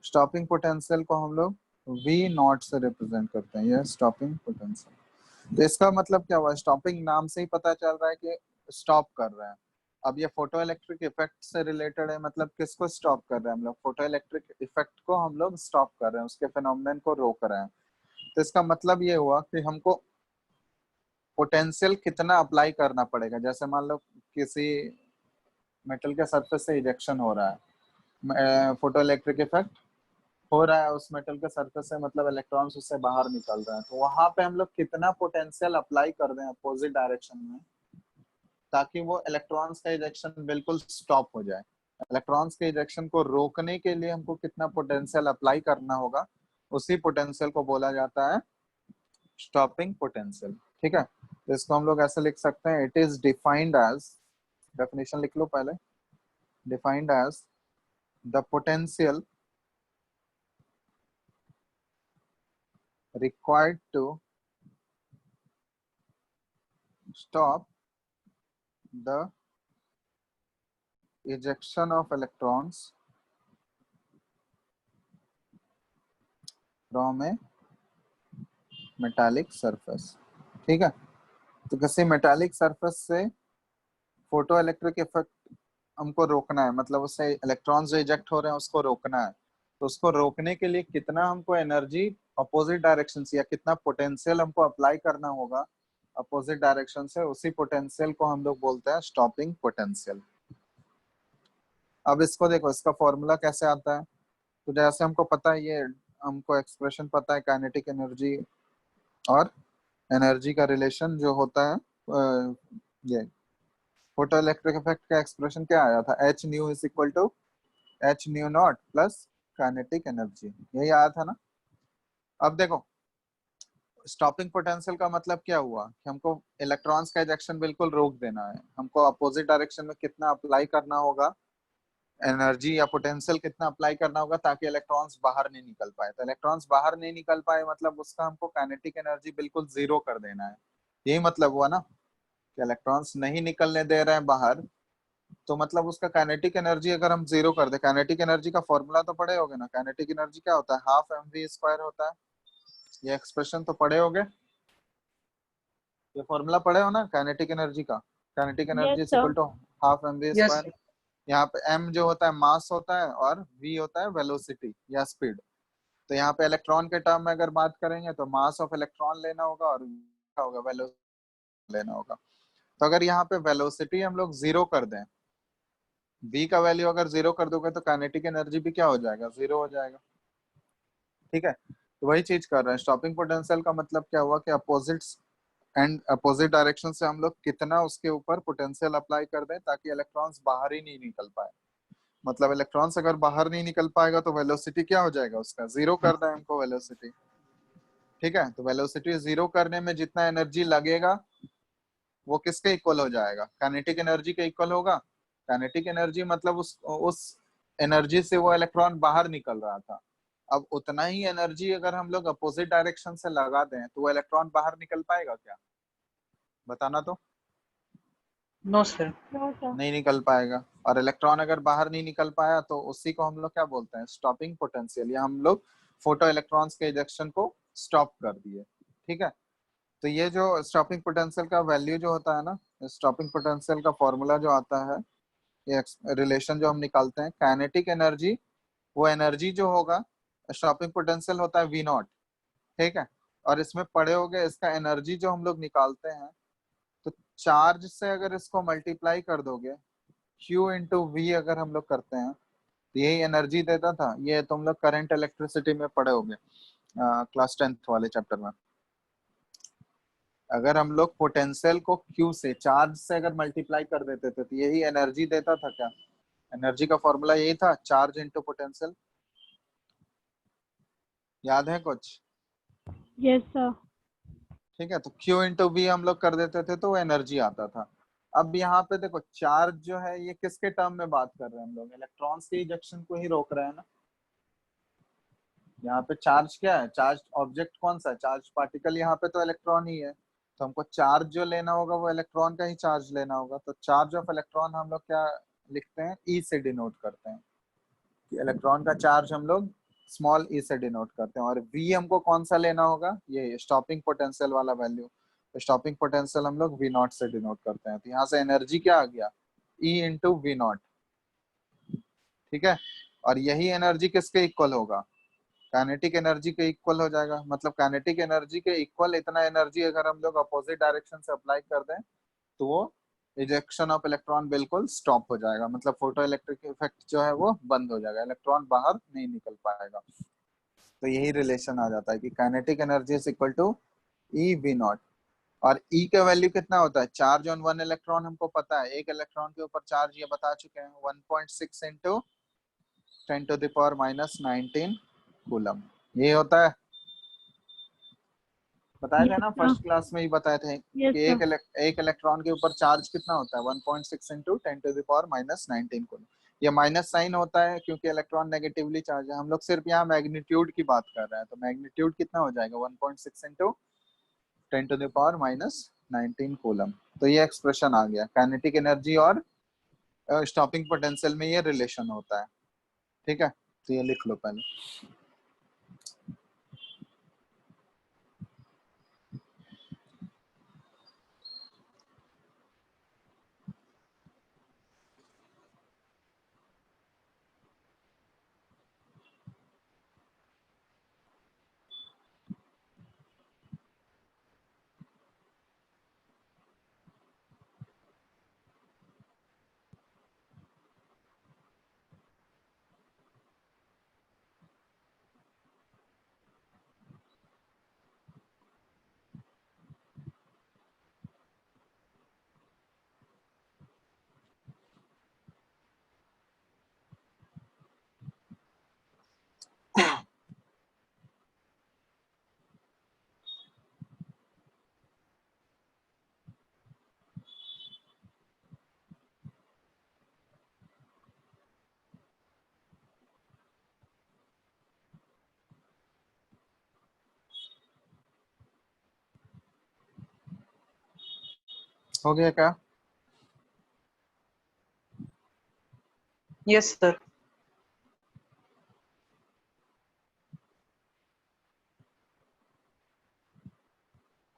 S2: स्टॉपिंग पोटेंशियल को हम लोग V नॉट से रिप्रेजेंट करते हैं। ये स्टॉपिंग पोटेंशियल, तो इसका मतलब क्या हुआ? स्टॉपिंग नाम से ही पता चल रहा है कि स्टॉप कर रहे हैं। अब ये फोटो इलेक्ट्रिक इफेक्ट से रिलेटेड है, मतलब किसको स्टॉप कर रहे हैं हम लोग? फोटो इलेक्ट्रिक इफेक्ट को हम लोग स्टॉप कर रहे हैं, उसके फिनोमेनन को रोक रहे हैं। तो इसका मतलब ये हुआ कि हमको पोटेंशियल कितना अप्लाई करना पड़ेगा। जैसे मान लो किसी मेटल के सरफेस से इजेक्शन हो रहा है, फोटो इलेक्ट्रिक इफेक्ट हो रहा है उस मेटल के सरफेस से, मतलब इलेक्ट्रॉन्स उससे बाहर निकल रहे हैं, तो वहां पे हम लोग कितना पोटेंशियल अप्लाई कर दें अपोजिट डायरेक्शन में, ताकि वो इलेक्ट्रॉन्स का इजेक्शन बिल्कुल स्टॉप हो जाए। इलेक्ट्रॉन्स के इजेक्शन को रोकने के लिए हमको कितना पोटेंशियल अप्लाई करना होगा, उसी पोटेंशियल को बोला जाता है स्टॉपिंग पोटेंशियल। ठीक है, तो इसको हम लोग ऐसे लिख सकते हैं, it is defined as, definition लिख लो पहले, defined as the potential required to stop the ejection of electrons from a metallic surface। ठीक है, तो किसी मेटालिक सरफेस से फोटो इलेक्ट्रिक इफेक्ट हमको रोकना है, मतलब उससे इलेक्ट्रॉन्स जो इजेक्ट हो रहे हैं उसको रोकना है। तो उसको रोकने के लिए कितना हमको एनर्जी अपोजिट डायरेक्शन से, या कितना पोटेंशियल हमको अप्लाई करना होगा अपोजिट डायरेक्शन से, उसी पोटेंशियल को हम लोग बोलते हैं स्टॉपिंग पोटेंशियल। अब इसको देखो, इसका फॉर्मूला कैसे आता है? तो जैसे हमको पता है, ये हमको एक्सप्रेशन पता है, काइनेटिक एनर्जी और एनर्जी का रिलेशन जो होता है, ये फोटो इलेक्ट्रिक इफेक्ट का एक्सप्रेशन क्या आया था? H nu is equal to H nu naught plus kinetic energy, यही आया था ना? अब देखो, स्टॉपिंग पोटेंशियल का मतलब क्या हुआ कि हमको इलेक्ट्रॉन्स का इजेक्शन बिल्कुल रोक देना है। हमको अपोजिट डायरेक्शन में कितना अप्लाई करना होगा एनर्जी या पोटेंशियल, कितना अप्लाई करना होगा ताकि इलेक्ट्रॉन्स बाहर नहीं निकल पाए। तो इलेक्ट्रॉन्स बाहर नहीं निकल पाए मतलब उसका हमको काइनेटिक एनर्जी बिल्कुल जीरो कर देना है। यही मतलब हुआ ना कि इलेक्ट्रॉन्स नहीं निकलने दे रहे हैं बाहर, तो मतलब उसका काइनेटिक एनर्जी अगर हम जीरो कर दे, काइनेटिक एनर्जी का फॉर्मूला तो पढ़े होगे ना? काइनेटिक एनर्जी क्या होता है? हाफ mv² होता है। ये एक्सप्रेशन तो पढ़े होगे, ये फॉर्मूला पढ़े हो ना काइनेटिक एनर्जी का? Kinetic
S4: yes
S2: energy is
S4: sir.
S2: Equal to half
S3: yes
S2: mv²। यहाँ पे m जो होता है मास होता है, और v होता है वेलोसिटी या स्पीड। तो यहाँ पे इलेक्ट्रॉन के टर्म में अगर बात करेंगे तो मास ऑफ इलेक्ट्रॉन लेना होगा और क्या होगा? वेलोसिटी लेना होगा। तो अगर यहाँ पे वेलोसिटी हम लोग जीरो कर दें, v का वैल्यू अगर जीरो कर दोगे तो काइनेटिक एनर्जी भी क्या हो जाएगा? जीरो हो जाएगा। ठीक है, तो वही चीज कर रहे हैं। स्टॉपिंग पोटेंशियल का मतलब क्या हुआ कि अपोजिट डायरेक्शन से हम लोग कितना उसके ऊपर पोटेंशियल अप्लाई कर दें ताकि इलेक्ट्रॉन्स बाहर ही नहीं निकल पाए। मतलब इलेक्ट्रॉन्स अगर बाहर नहीं निकल पाएगा तो वेलोसिटी क्या हो जाएगा? उसका जीरो कर दें हमको वेलोसिटी। ठीक है, तो वेलोसिटी जीरो करने में जितना एनर्जी लगेगा वो किसके इक्वल हो जाएगा? काइनेटिक एनर्जी के इक्वल होगा। काइनेटिक एनर्जी मतलब उस एनर्जी से वो इलेक्ट्रॉन बाहर निकल रहा था। अब उतना ही एनर्जी अगर हम लोग अपोजिट डायरेक्शन से लगा दें तो वो इलेक्ट्रॉन बाहर निकल पाएगा क्या? बताना तो।
S3: No sir.
S4: No, sir.
S2: नहीं निकल पाएगा। और इलेक्ट्रॉन अगर बाहर नहीं निकल पाया तो उसी को हम लोग क्या बोलते हैं? स्टॉपिंग पोटेंशियल, या हम लोग फोटो इलेक्ट्रॉन्स के इजेक्शन को स्टॉप कर दिए। ठीक है, तो ये जो स्टॉपिंग पोटेंशियल का वैल्यू जो होता है ना, स्टॉपिंग पोटेंशियल का फॉर्मूला जो आता है, ये रिलेशन जो हम निकालते हैं, काइनेटिक एनर्जी, वो एनर्जी जो होगा, स्टॉपिंग पोटेंशियल होता है वी नॉट। ठीक है, और इसमें पढ़े होगे इसका एनर्जी जो हम लोग निकालते हैं, तो चार्ज से अगर इसको मल्टीप्लाई कर दोगे, Q इंटू वी अगर हम लोग करते हैं, तो यही एनर्जी देता था। ये तुम लोग करंट इलेक्ट्रिसिटी में पढ़े होगे क्लास 10th वाले चैप्टर में। अगर हम लोग पोटेंशियल को Q से, चार्ज से अगर मल्टीप्लाई कर देते थे तो यही एनर्जी देता था क्या? एनर्जी का फॉर्मूला यही था, चार्ज इंटू पोटेंशियल। याद है कुछ?
S4: Yes, sir.
S2: ठीक है, तो Q इंटू वी हम लोग कर देते थे तो वो एनर्जी आता था। अब यहाँ पे देखो, चार्ज जो है ये किसके टर्म में बात कर रहे हैं हम लोग? इलेक्ट्रॉन्स के इजेक्शन को ही रोक रहे हैं ना। यहाँ पे चार्ज क्या है? चार्ज ऑब्जेक्ट कौन सा है? चार्ज पार्टिकल यहाँ पे तो इलेक्ट्रॉन ही है, तो हमको चार्ज जो लेना होगा वो इलेक्ट्रॉन का ही चार्ज लेना होगा। तो चार्ज ऑफ इलेक्ट्रॉन हम लोग क्या लिखते हैं? ई से डिनोट करते हैं। इलेक्ट्रॉन का चार्ज हम लोग स्मॉल ई से डिनोट करते हैं। और वी हमको कौन सा लेना होगा? ये स्टॉपिंग पोटेंशियल वाला वैल्यू। तो स्टॉपिंग पोटेंशियल हम लोग वी नॉट से डिनोट करते हैं। तो यहाँ से एनर्जी क्या आ गया? E into V naught. ठीक है, और यही एनर्जी किसके इक्वल होगा? काइनेटिक एनर्जी के इक्वल हो जाएगा। मतलब काइनेटिक एनर्जी के इक्वल इतना एनर्जी अगर हम लोग अपोजिट डायरेक्शन से अप्लाई कर दें तो वो इजेक्शन ऑफ इलेक्ट्रॉन बिल्कुल स्टॉप हो जाएगा। मतलब फोटो इलेक्ट्रिक इफेक्ट जो है वो बंद हो जाएगा, इलेक्ट्रॉन बाहर नहीं निकल पाएगा। तो यही रिलेशन आ जाता है कि kinetic energy is equal to E V naught. और ई का वैल्यू कितना होता है? चार्ज ऑन वन इलेक्ट्रॉन हमको पता है, एक इलेक्ट्रॉन के ऊपर चार्ज ये बता चुके हैं, 1.6 इंटू 10⁻⁻19 कूलम। ये होता है, बताया था
S4: Yes,
S2: ना
S4: sir.
S2: फर्स्ट क्लास में ही बताए थे
S4: Yes,
S2: कि
S4: sir.
S2: एक इलेक्ट्रॉन के ऊपर चार्ज कितना होता है? 1.6 इंटू 10⁻⁻19 कूलम। ये माइनस साइन होता है क्योंकि इलेक्ट्रॉन नेगेटिवली चार्ज है। हम लोग सिर्फ यहाँ मैग्नीट्यूड की बात कर रहे हैं, तो मैग्नीट्यूड कितना हो जाएगा? 1.6 इंटू 10⁻⁻19 कूलम। तो ये एक्सप्रेशन आ गया, काइनेटिक एनर्जी और स्टॉपिंग पोटेंशियल में ये रिलेशन होता है। ठीक है, तो ये लिख लो पहले। हो गया क्या?
S3: Yes sir.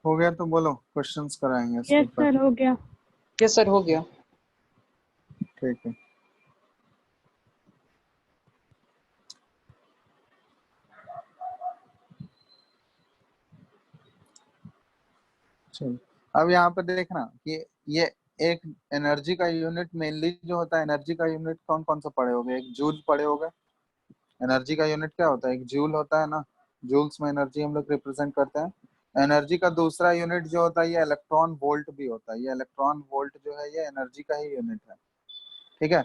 S2: हो गया तो बोलो, क्वेश्चंस कराएंगे इसके
S4: Yes,
S2: ऊपर।
S4: sir. हो गया.
S3: यस सर, हो गया।
S2: ठीक है, चलो अब यहाँ पे देखना कि ये एक एनर्जी का यूनिट मेनली जो होता है, एनर्जी का यूनिट कौन कौन सा पढ़े होगे? एक जूल पढ़े होगे। एनर्जी का यूनिट क्या होता है? एक जूल होता है ना, जूल्स में एनर्जी हम लोग रिप्रेजेंट करते हैं। एनर्जी का दूसरा यूनिट जो होता है ये इलेक्ट्रॉन वोल्ट भी होता है। ये इलेक्ट्रॉन वोल्ट जो है ये एनर्जी का ही यूनिट है। ठीक है,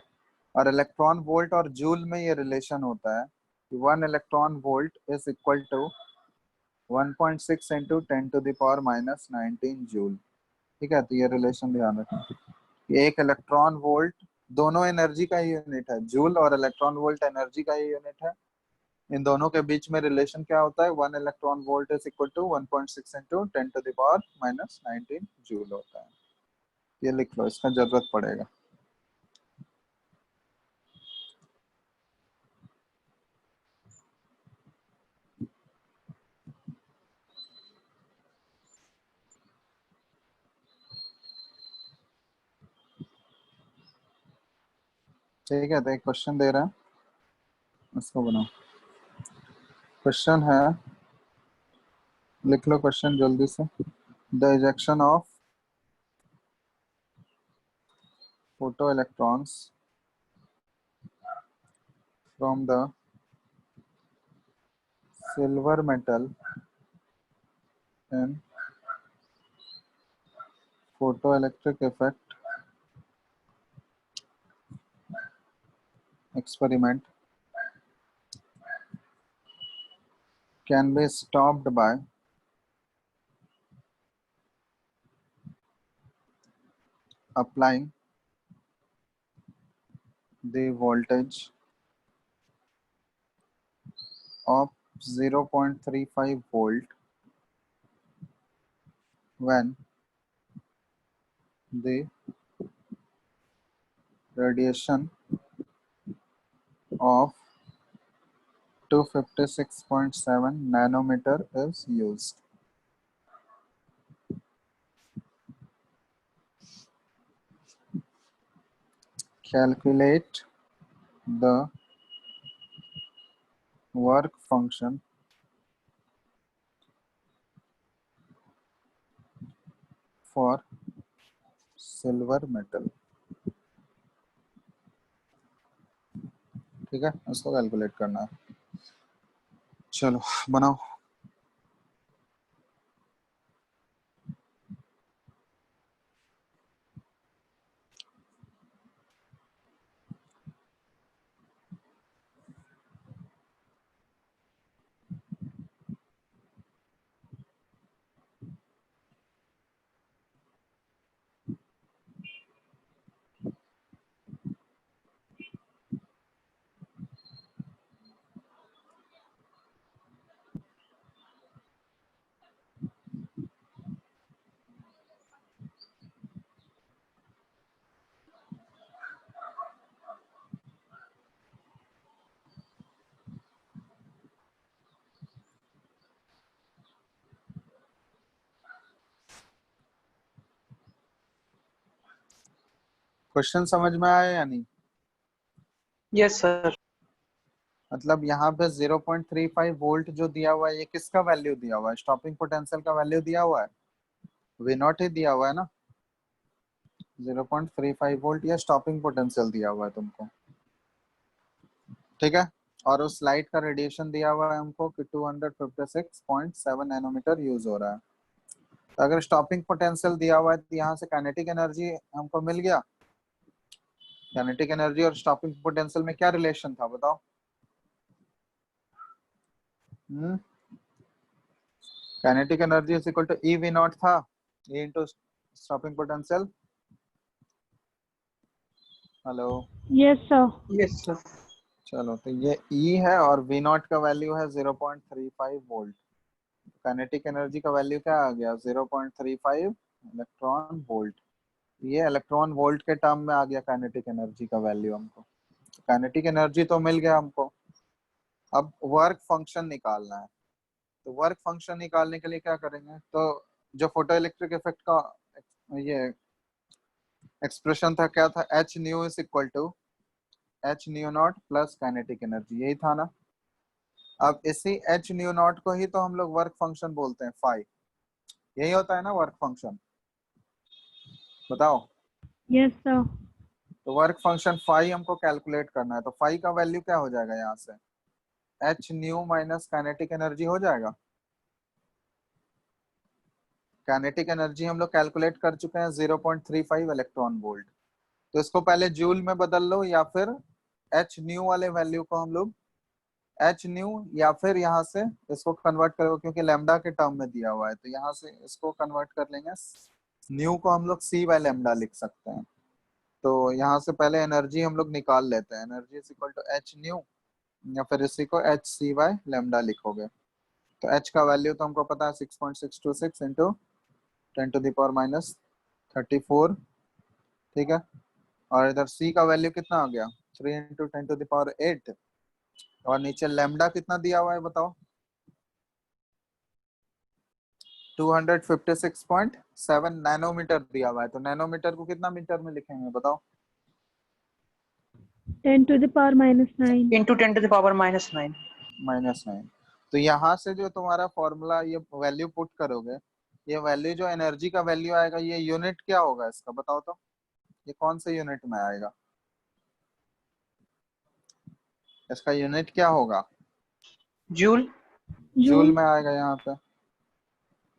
S2: और इलेक्ट्रॉन वोल्ट और जूल में ये रिलेशन होता है कि 1 electron volt is equal to 1.6 into 10⁻⁻19 joule. ठीक है, तो ये रिलेशन ध्यान रखना। एक इलेक्ट्रॉन वोल्ट दोनों एनर्जी का ही यूनिट है, जूल और इलेक्ट्रॉन वोल्ट एनर्जी का ही यूनिट है। इन दोनों के बीच में रिलेशन क्या होता है, 1 electron volt is equal to 1.6 into 10⁻⁻19 joule होता है। ये लिख लो, इसका जरूरत पड़ेगा। ठीक है, तो एक क्वेश्चन दे रहा है, इसको बनाओ। क्वेश्चन है, लिख लो क्वेश्चन जल्दी से। The ejection of photo electrons from the silver metal in photoelectric effect experiment can be stopped by applying the voltage of 0.35 volt when the radiation of 256.7 nanometer is used. Calculate the work function for silver metal. ठीक है, इसको calculate करना है। चलो बनाओ। Question समझ में आया या नहीं?
S3: Yes sir.
S2: मतलब यहाँ पे 0.35 वोल्ट जो दिया हुआ है, ये किसका वैल्यू दिया हुआ है? स्टॉपिंग पोटेंशियल का वैल्यू दिया हुआ है, वी नॉट ही दिया हुआ है ना। 0.35 वोल्ट या स्टॉपिंग पोटेंशियल दिया हुआ है तुमको, ठीक है। और उस लाइट का रेडिएशन दिया हुआ है हमको कि 256.7 नैनोमीटर यूज हो रहा है। तो अगर स्टॉपिंग पोटेंशियल दिया हुआ है तो यहाँ से काइनेटिक एनर्जी हमको मिल गया। काइनेटिक एनर्जी और स्टॉपिंग पोटेंशियल में क्या रिलेशन था बताओ? Kinetic energy is equal to E V naught था, a into stopping potential. Hello,
S4: Yes, sir.
S3: Yes sir.
S2: चलो तो ये ई है और वी नॉट का वैल्यू है 0.35 वोल्ट। काइनेटिक एनर्जी का वैल्यू क्या आ गया? 0.35 इलेक्ट्रॉन वोल्ट। ये इलेक्ट्रॉन वोल्ट के टर्म में आ गया काइनेटिक एनर्जी का वैल्यू हमको। काइनेटिक एनर्जी तो मिल गया हमको, अब वर्क फंक्शन निकालना है। तो वर्क फंक्शन निकालने के लिए क्या करेंगे? तो जो फोटो इलेक्ट्रिक इफेक्ट का ये एक्सप्रेशन था क्या था? H nu is equal to H nu naught plus kinetic energy, यही था ना। अब इसी एच न्यू नॉट को ही तो हम लोग वर्क फंक्शन बोलते हैं, फाई। यही होता है ना वर्क फंक्शन, बताओ।
S4: Yes, sir.
S2: तो वर्क फंक्शन फाई हमको कैलकुलेट करना है। तो फाई का वैल्यू क्या हो जाएगा? यहाँ से H new minus kinetic energy हो जाएगा। काइनेटिक एनर्जी हम लोग कैलकुलेट कर चुके हैं 0.35 इलेक्ट्रॉन वोल्ट। तो इसको पहले जूल में बदल लो, या फिर एच न्यू वाले वैल्यू को हम लोग एच न्यू, या फिर यहाँ से इसको कन्वर्ट करो क्योंकि लैम्डा के टर्म में दिया हुआ है, तो यहाँ से इसको कन्वर्ट कर लेंगे। न्यू को हम लोग सी बाय लैम्डा लिख सकते हैं। तो यहाँ से पहले एनर्जी हम लोग निकाल लेते हैं। Energy is equal to H nu, या फिर इसी को एच सी बाय लेमडा लिखोगे। तो एच का वैल्यू तो हमको पता है 6.626 इंटू 10⁻−34, ठीक है। और इधर सी का वैल्यू कितना आ गया 3 इंटू 10⁸ और नीचे लेमडा कितना दिया हुआ है बताओ 256.7 नैनोमीटर दिया हुआ है। तो नैनोमीटर को कितना मीटर में लिखेंगे बताओ
S4: 10 to the power -9.
S3: into 10 to the power -9.
S2: -9। तो यहाँ से जो तुम्हारा फॉर्मूला ये वैल्यू पुट करोगे, ये वैल्यू जो एनर्जी का वैल्यू आएगा ये यूनिट क्या होगा इसका बताओ तो, ये कौन से यूनिट में आएगा, इसका यूनिट क्या होगा,
S3: जूल।
S2: जूल में आएगा, यहाँ पे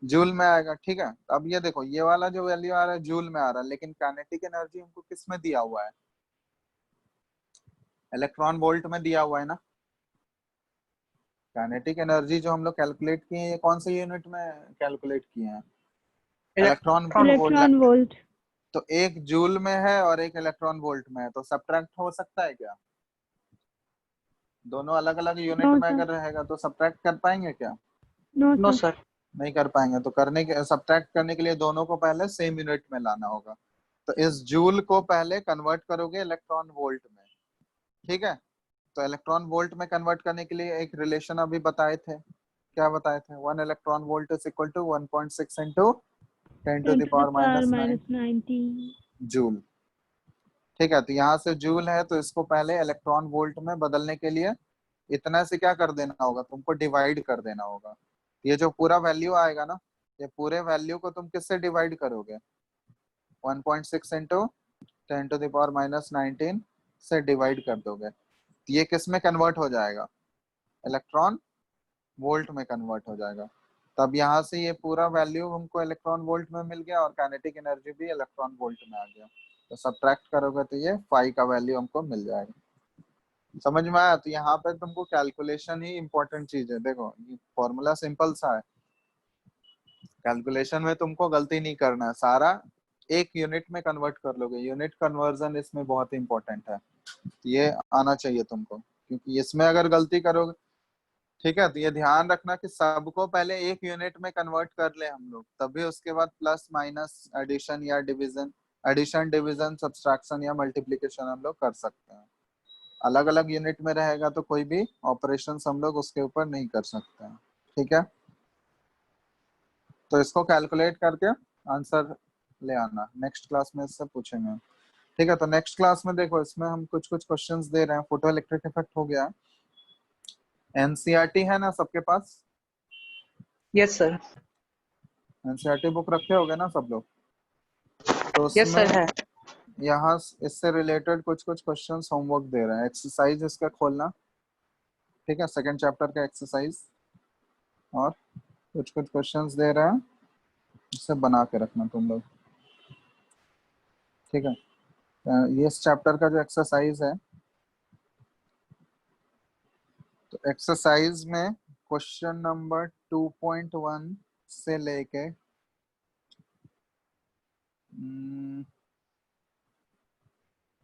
S2: जूल में आएगा, ठीक है। अब ये देखो ये वाला जो वैल्यू आ रहा है जूल में आ रहा है, लेकिन काइनेटिक एनर्जी हमको किस में दिया हुआ है, इलेक्ट्रॉन वोल्ट में दिया हुआ है ना। काइनेटिक एनर्जी जो हम लोग कैलकुलेट किए हैं ये कौन से यूनिट में कैलकुलेट किए हैं, इलेक्ट्रॉन
S4: Electron volt.
S2: तो एक जूल में है और एक इलेक्ट्रॉन वोल्ट में है, तो सब्ट्रैक्ट हो सकता है क्या, दोनों अलग अलग यूनिट
S4: No,
S2: में
S4: sir.
S2: अगर रहेगा तो सब्ट्रैक्ट कर पाएंगे क्या,
S4: No,
S3: नो
S4: sir.
S3: सर।
S2: नहीं कर पाएंगे। तो करने के सब्ट्रैक्ट करने के लिए दोनों को पहले सेम यूनिट में लाना होगा। तो इस जूल को पहले कन्वर्ट करोगे इलेक्ट्रॉन वोल्ट में, ठीक है। तो इलेक्ट्रॉन वोल्ट में कन्वर्ट करने के लिए एक रिलेशन अभी बताए थे, क्या बताए थे, 1 electron volt is equal to 1.6 into 10 to
S4: 10
S2: the
S4: to the
S2: power
S4: power
S2: -9
S4: -90.
S2: Joule, ठीक है। तो यहाँ से जूल है तो इसको पहले इलेक्ट्रॉन वोल्ट में बदलने के लिए इतना से क्या कर देना होगा, तुमको डिवाइड कर देना होगा। ये जो पूरा वैल्यू आएगा ना, ये पूरे वैल्यू को तुम किससे डिवाइड करोगे 1.6 इंटू 10 टू द पावर -19 से डिवाइड कर दोगे। तो ये किस में कन्वर्ट हो जाएगा, इलेक्ट्रॉन वोल्ट में कन्वर्ट हो जाएगा। तब यहाँ से ये पूरा वैल्यू हमको इलेक्ट्रॉन वोल्ट में मिल गया और काइनेटिक एनर्जी भी इलेक्ट्रॉन वोल्ट में आ गया। तो सब्ट्रैक्ट करोगे तो ये फाई का वैल्यू हमको मिल जाएगा। समझ में आया। तो यहाँ पे तुमको कैलकुलेशन ही इंपॉर्टेंट चीज है। देखो ये फॉर्मूला सिंपल सा है, कैलकुलेशन में तुमको गलती नहीं करना है, सारा एक यूनिट में कन्वर्ट कर लोगे। यूनिट कन्वर्जन इसमें बहुत इंपॉर्टेंट है, ये आना चाहिए तुमको, क्योंकि इसमें अगर गलती करोगे, ठीक है। तो ये ध्यान रखना कि सबको पहले एक यूनिट में कन्वर्ट कर ले हम लोग, तभी उसके बाद प्लस माइनस एडिशन या डिवीजन, एडिशन डिवीजन सब्सट्रैक्शन या मल्टीप्लिकेशन हम लोग कर सकते हैं। अलग अलग यूनिट में रहेगा तो कोई भी ऑपरेशन हम लोग उसके ऊपर नहीं कर सकते हैं, ठीक है। तो इसको कैलकुलेट करके आंसर ले आना, नेक्स्ट क्लास में इससे पूछेंगे, ठीक है। तो नेक्स्ट क्लास में देखो इसमें हम कुछ कुछ क्वेश्चंस दे रहे हैं। फोटो इलेक्ट्रिक इफेक्ट हो गया, एनसीईआरटी है ना सबके पास,
S3: यस सर।
S2: एनसीईआरटी बुक रखे होगे ना सब लोग, तो
S3: यस
S2: उसमें
S3: सर है।
S2: यहाँ इससे रिलेटेड कुछ कुछ क्वेश्चंस होमवर्क दे रहे हैं, एक्सरसाइज इसका खोलना, ठीक है, सेकंड चैप्टर का एक्सरसाइज, और कुछ कुछ क्वेश्चंस दे रहे हैं, इससे बना के रखना तुम लोग, ठीक है। ये इस चैप्टर का जो एक्सरसाइज है, तो एक्सरसाइज में क्वेश्चन नंबर 2.1 से लेके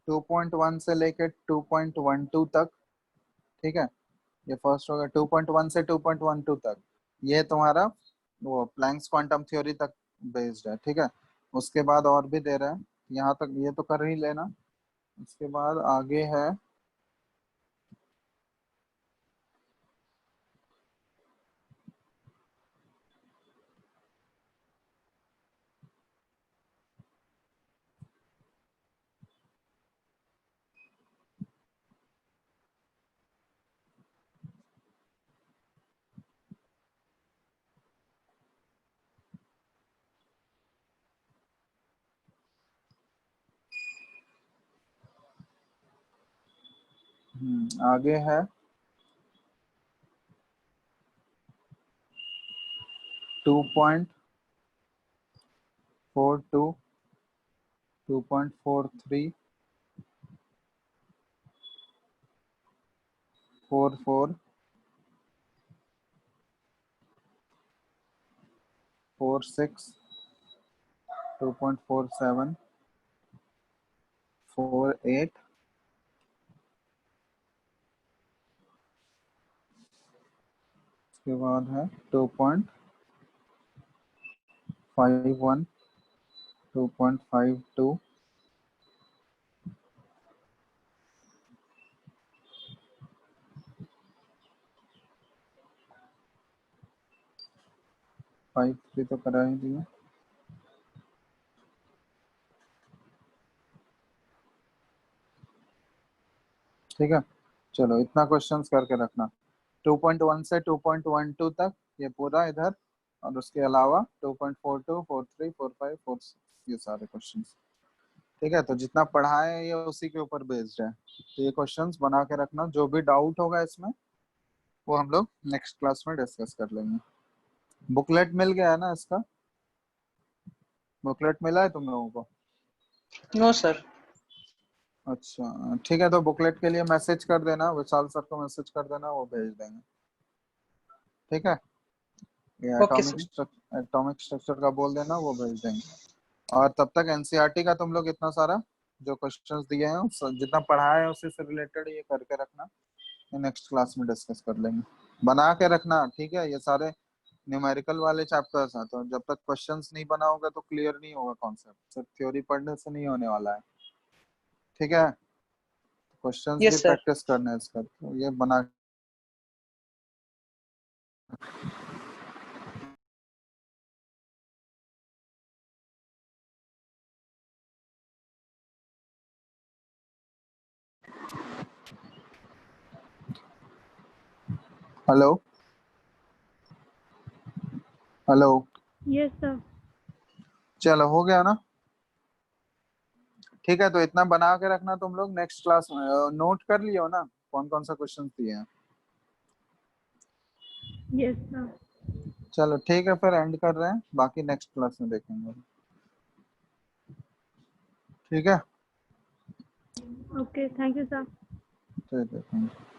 S2: 2.1 से लेके 2.12 तक, ठीक है। ये फर्स्ट होगा 2.1 से 2.12 तक, ये तुम्हारा वो प्लैंक्स क्वांटम थ्योरी तक बेस्ड है, ठीक है। उसके बाद और भी दे रहा है, यहाँ तक ये तो कर ही लेना। उसके बाद आगे है आगे है 2.42, 2.43, 44, 46, 2.47, 2.48 उसके बाद है 2.51 2.52 53 तो करा ही दिया। ठीक है, चलो इतना क्वेश्चंस करके रखना। 2.1 से 2.12 तक ये पूरा इधर, और उसके अलावा 2.42 43 45 46 ये सारे क्वेश्चंस। ठीक है, तो जितना पढ़ा है ये उसी के ऊपर बेस्ड है, तो ये क्वेश्चंस बना के रखना। जो भी डाउट होगा इसमें वो हम लोग नेक्स्ट क्लास में डिस्कस कर लेंगे। बुकलेट मिल गया है ना इसका? बुकलेट मिला है तुम लोगों को?
S3: No sir.
S2: अच्छा ठीक है, तो बुकलेट के लिए मैसेज कर देना, विशाल सर को मैसेज कर देना, वो भेज देंगे। ठीक है, ये
S3: ओके सर।
S2: एटॉमिक स्ट्रक्चर का बोल देना, वो भेज देंगे। और तब तक एनसीईआरटी का तुम लोग इतना सारा जो क्वेश्चंस दिए हैं जितना पढ़ा है उसी से रिलेटेड ये करके रखना, नेक्स्ट क्लास में डिस्कस कर लेंगे। बना के रखना, ठीक है। ये सारे न्यूमेरिकल वाले चैप्टर्स हैं, तो जब तक क्वेश्चंस नहीं बनाओगे तो क्लियर नहीं होगा कॉन्सेप्ट। सिर्फ थ्योरी पढ़ने से नहीं होने वाला है, ठीक है। क्वेश्चंस भी
S3: यस सर।
S2: प्रैक्टिस करना है इसका, तो ये बना। Hello hello,
S4: Yes, sir.
S2: चलो हो गया ना? ठीक है, तो इतना बना के रखना तुम लोग। नेक्स्ट क्लास में नोट कर लियो ना कौन कौन सा क्वेश्चन दिए हैं।
S4: Yes, sir.
S2: चलो ठीक है, फिर एंड कर रहे हैं, बाकी नेक्स्ट क्लास में देखेंगे। ठीक है,
S4: Okay, thank you, sir.
S2: ठीक है, thank you।